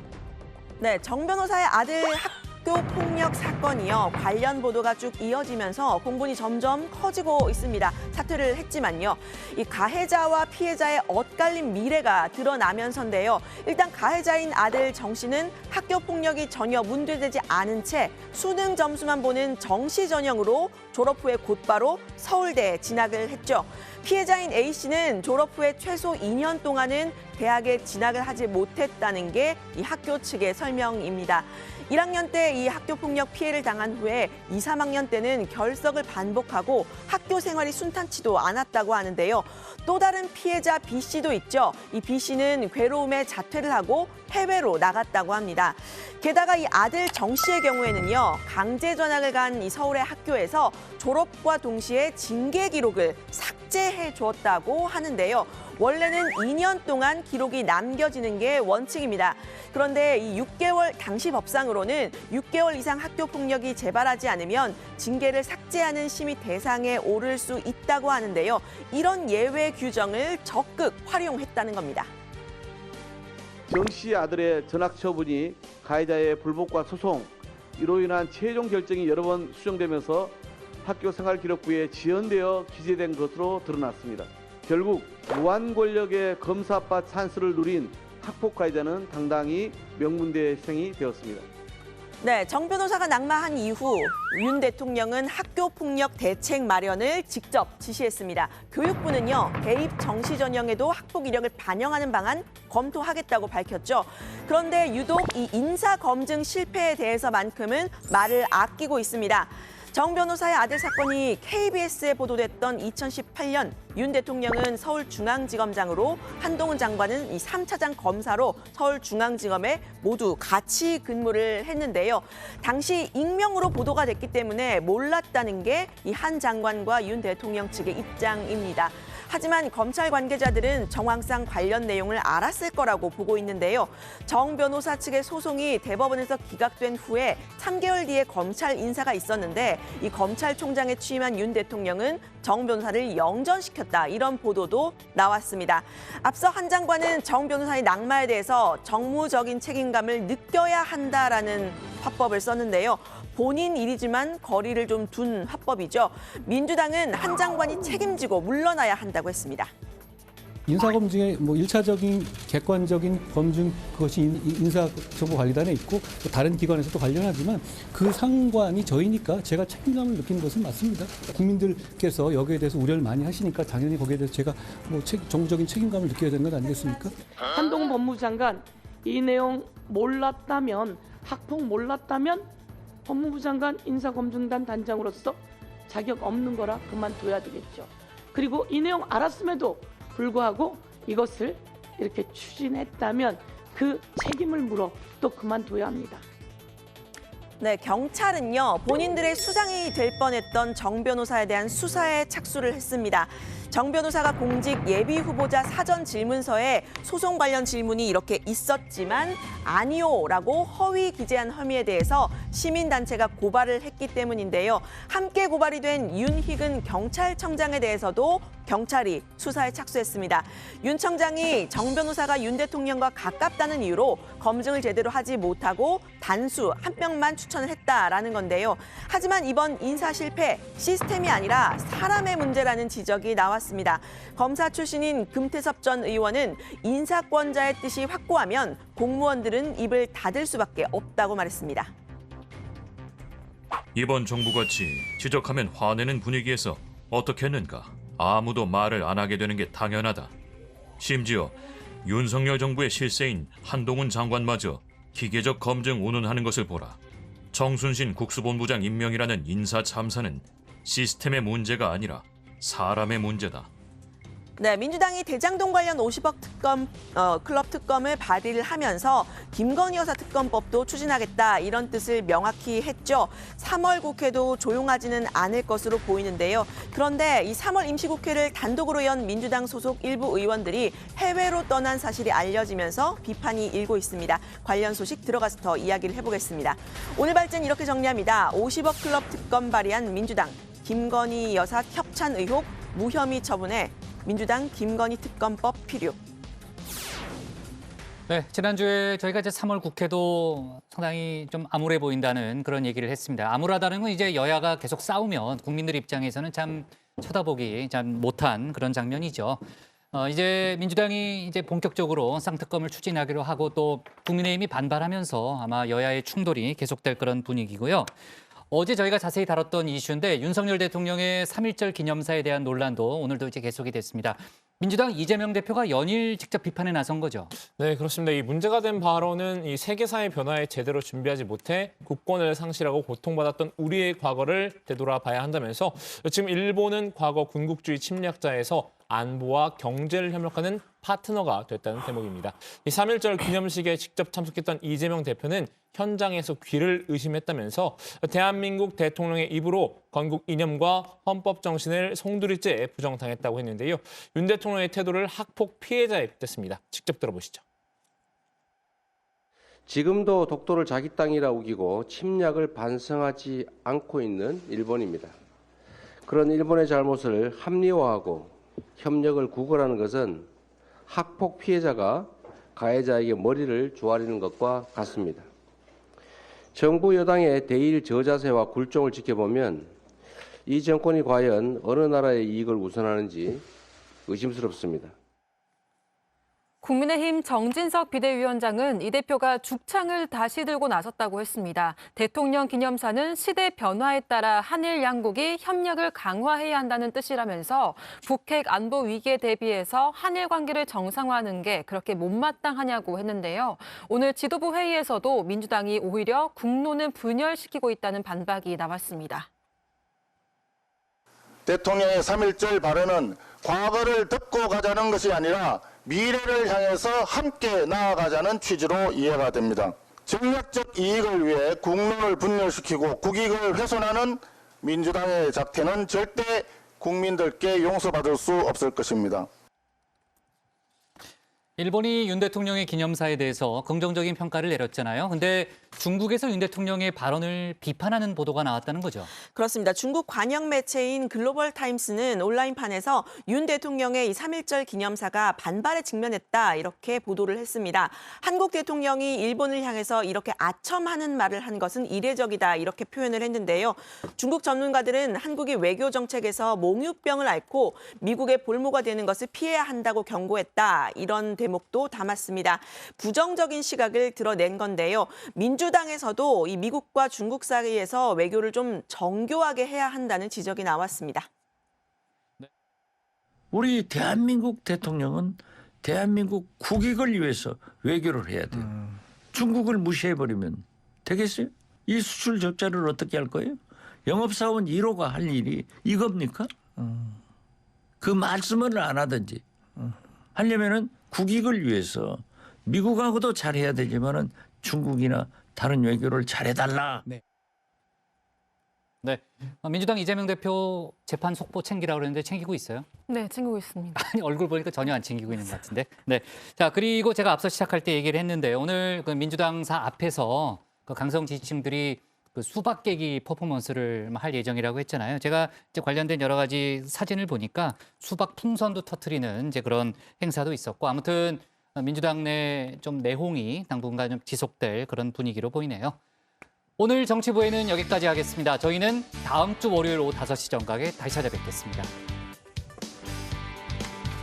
네, 정 변호사의 아들 학교 폭력 사건이요. 관련 보도가 쭉 이어지면서 공분이 점점 커지고 있습니다. 사퇴를 했지만요. 이 가해자와 피해자의 엇갈린 미래가 드러나면서인데요. 일단 가해자인 아들 정 씨는 학교 폭력이 전혀 문제되지 않은 채 수능 점수만 보는 정시 전형으로 졸업 후에 곧바로 서울대에 진학을 했죠. 피해자인 A 씨는 졸업 후에 최소 2년 동안은 대학에 진학을 하지 못했다는 게 이 학교 측의 설명입니다. 1학년 때 이 학교 폭력 피해를 당한 후에 2, 3학년 때는 결석을 반복하고 학교 생활이 순탄치도 않았다고 하는데요. 또 다른 피해자 B 씨도 있죠. 이 B 씨는 괴로움에 자퇴를 하고 해외로 나갔다고 합니다. 게다가 이 아들 정 씨의 경우에는요. 강제 전학을 간 이 서울의 학교에서 졸업과 동시에 징계 기록을 삭제해 주었다고 하는데요. 원래는 2년 동안 기록이 남겨지는 게 원칙입니다. 그런데 이 6개월 당시 법상으로는 6개월 이상 학교 폭력이 재발하지 않으면 징계를 삭제하는 심의 대상에 오를 수 있다고 하는데요. 이런 예외 규정을 적극 활용했다는 겁니다. 정 씨 아들의 전학 처분이 가해자의 불복과 소송, 이로 인한 최종 결정이 여러 번 수정되면서 학교 생활기록부에 지연되어 기재된 것으로 드러났습니다. 결국 무한 권력의 검사빠 찬스를 누린 학폭 가해자는 당당히 명문대 희생이 되었습니다. 네, 정 변호사가 낙마한 이후 윤 대통령은 학교폭력 대책 마련을 직접 지시했습니다. 교육부는요, 대입 정시 전형에도 학폭 이력을 반영하는 방안 검토하겠다고 밝혔죠. 그런데 유독 이 인사 검증 실패에 대해서만큼은 말을 아끼고 있습니다. 정 변호사의 아들 사건이 KBS에 보도됐던 2018년 윤 대통령은 서울중앙지검장으로 한동훈 장관은 이 3차장 검사로 서울중앙지검에 모두 같이 근무를 했는데요. 당시 익명으로 보도가 됐기 때문에 몰랐다는 게 이 한 장관과 윤 대통령 측의 입장입니다. 하지만 검찰 관계자들은 정황상 관련 내용을 알았을 거라고 보고 있는데요. 정 변호사 측의 소송이 대법원에서 기각된 후에 3개월 뒤에 검찰 인사가 있었는데 이 검찰총장에 취임한 윤 대통령은 정 변호사를 영전시켰다, 이런 보도도 나왔습니다. 앞서 한 장관은 정 변호사의 낙마에 대해서 정무적인 책임감을 느껴야 한다라는 화법을 썼는데요. 본인 일이지만 거리를 좀 둔 화법이죠. 민주당은 한 장관이 책임지고 물러나야 한다고 했습니다. 인사검증의 뭐 1차적인 객관적인 검증, 그것이 인사정보관리단에 있고 또 다른 기관에서도 관련하지만 그 상관이 저희니까 제가 책임감을 느끼는 것은 맞습니다. 국민들께서 여기에 대해서 우려를 많이 하시니까 당연히 거기에 대해서 제가 뭐 정무적인 책임감을 느껴야 되는 것 아니겠습니까? 한동훈 법무부 장관, 이 내용 몰랐다면, 학폭 몰랐다면 법무부 장관 인사검증단 단장으로서 자격 없는 거라 그만둬야 되겠죠. 그리고 이 내용 알았음에도 불구하고 이것을 이렇게 추진했다면 그 책임을 물어 또 그만둬야 합니다. 네, 경찰은요, 본인들의 수장이 될 뻔했던 정 변호사에 대한 수사에 착수를 했습니다. 정 변호사가 공직 예비 후보자 사전 질문서에 소송 관련 질문이 이렇게 있었지만 아니요라고 허위 기재한 혐의에 대해서 시민단체가 고발을 했기 때문인데요. 함께 고발이 된 윤희근 경찰청장에 대해서도 경찰이 수사에 착수했습니다. 윤 청장이 정 변호사가 윤 대통령과 가깝다는 이유로 검증을 제대로 하지 못하고 단수 한 명만 추천을 했다라는 건데요. 하지만 이번 인사 실패, 시스템이 아니라 사람의 문제라는 지적이 나왔습니다. 검사 출신인 금태섭 전 의원은 인사권자의 뜻이 확고하면 공무원들은 입을 닫을 수밖에 없다고 말했습니다. 이번 정부같이 지적하면 화내는 분위기에서 어떻게 했는가? 아무도 말을 안 하게 되는 게 당연하다. 심지어 윤석열 정부의 실세인 한동훈 장관마저 기계적 검증 운운하는 것을 보라. 정순신 국수본부장 임명이라는 인사 참사는 시스템의 문제가 아니라 사람의 문제다. 네, 민주당이 대장동 관련 50억 클럽 특검을 발의를 하면서 김건희 여사 특검법도 추진하겠다 이런 뜻을 명확히 했죠. 3월 국회도 조용하지는 않을 것으로 보이는데요. 그런데 이 3월 임시국회를 단독으로 연 민주당 소속 일부 의원들이 해외로 떠난 사실이 알려지면서 비판이 일고 있습니다. 관련 소식 들어가서 더 이야기를 해보겠습니다. 오늘 발제는 이렇게 정리합니다. 50억 클럽 특검 발의한 민주당, 김건희 여사 협찬 의혹 무혐의 처분에 민주당 김건희 특검법 필요. 네, 지난주에 저희가 이제 3월 국회도 상당히 좀 암울해 보인다는 그런 얘기를 했습니다. 암울하다는 건 이제 여야가 계속 싸우면 국민들 입장에서는 참 쳐다보기 참 못한 그런 장면이죠. 이제 민주당이 이제 본격적으로 쌍특검을 추진하기로 하고 또 국민의힘이 반발하면서 아마 여야의 충돌이 계속될 그런 분위기고요. 어제 저희가 자세히 다뤘던 이슈인데 윤석열 대통령의 3.1절 기념사에 대한 논란도 오늘도 이제 계속이 됐습니다. 민주당 이재명 대표가 연일 직접 비판에 나선 거죠. 네, 그렇습니다. 이 문제가 된 발언은 이 세계사의 변화에 제대로 준비하지 못해 국권을 상실하고 고통받았던 우리의 과거를 되돌아봐야 한다면서 지금 일본은 과거 군국주의 침략자에서 안보와 경제를 협력하는 파트너가 됐다는 대목입니다. 이 3.1절 기념식에 직접 참석했던 이재명 대표는 현장에서 귀를 의심했다면서 대한민국 대통령의 입으로 건국 이념과 헌법 정신을 송두리째 부정당했다고 했는데요. 윤 대통령의 태도를 학폭 피해자에 빗댔습니다. 직접 들어보시죠. 지금도 독도를 자기 땅이라 우기고 침략을 반성하지 않고 있는 일본입니다. 그런 일본의 잘못을 합리화하고 협력을 구걸하는 것은 학폭 피해자가 가해자에게 머리를 조아리는 것과 같습니다. 정부 여당의 대일 저자세와 굴종을 지켜보면 이 정권이 과연 어느 나라의 이익을 우선하는지 의심스럽습니다. 국민의힘 정진석 비대위원장은 이 대표가 죽창을 다시 들고 나섰다고 했습니다. 대통령 기념사는 시대 변화에 따라 한일 양국이 협력을 강화해야 한다는 뜻이라면서 북핵 안보 위기에 대비해서 한일 관계를 정상화하는 게 그렇게 못마땅하냐고 했는데요. 오늘 지도부 회의에서도 민주당이 오히려 국론을 분열시키고 있다는 반박이 나왔습니다. 대통령의 3.1절 발언은 과거를 덮고 가자는 것이 아니라 미래를 향해서 함께 나아가자는 취지로 이해가 됩니다. 전략적 이익을 위해 국론을 분열시키고 국익을 훼손하는 민주당의 작태는 절대 국민들께 용서받을 수 없을 것입니다. 일본이 윤 대통령의 기념사에 대해서 긍정적인 평가를 내렸잖아요. 근데 중국에서 윤 대통령의 발언을 비판하는 보도가 나왔다는 거죠. 그렇습니다. 중국 관영 매체인 글로벌 타임스는 온라인판에서 윤 대통령의 이 3.1절 기념사가 반발에 직면했다 이렇게 보도를 했습니다. 한국 대통령이 일본을 향해서 이렇게 아첨하는 말을 한 것은 이례적이다 이렇게 표현을 했는데요. 중국 전문가들은 한국이 외교 정책에서 몽유병을 앓고 미국의 볼모가 되는 것을 피해야 한다고 경고했다 이런 대목도 담았습니다. 부정적인 시각을 드러낸 건데요. 민주당에서도 이 미국과 중국 사이에서 외교를 좀 정교하게 해야 한다는 지적이 나왔습니다. 우리 대한민국 대통령은 대한민국 국익을 위해서 외교를 해야 돼요. 중국을 무시해버리면 되겠어요? 이 수출 적자를 어떻게 할 거예요? 영업사원 1호가 할 일이 이겁니까? 그 말씀을 안 하든지 하려면은 국익을 위해서 미국하고도 잘해야 되지만은 중국이나 다른 외교를 잘해달라. 네. 민주당 이재명 대표 재판 속보 챙기라고 그랬는데 챙기고 있어요? 네, 챙기고 있습니다. 아니, 얼굴 보니까 전혀 안 챙기고 있는 것 같은데. 네. 자, 그리고 제가 앞서 시작할 때 얘기를 했는데 오늘 그 민주당사 앞에서 그 강성 지지층들이 그 수박 깨기 퍼포먼스를 할 예정이라고 했잖아요. 제가 이제 관련된 여러 가지 사진을 보니까 수박 풍선도 터트리는 이제 그런 행사도 있었고 아무튼 민주당 내 좀 내홍이 당분간 좀 지속될 그런 분위기로 보이네요. 오늘 정치부에는 여기까지 하겠습니다. 저희는 다음 주 월요일 오후 5시 정각에 다시 찾아뵙겠습니다.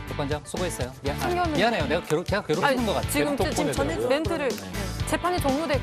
국반장 수고했어요. 미안해요. 제가 괴롭히는 것 같아요. 지금 저는 멘트를 재판이 종료됐고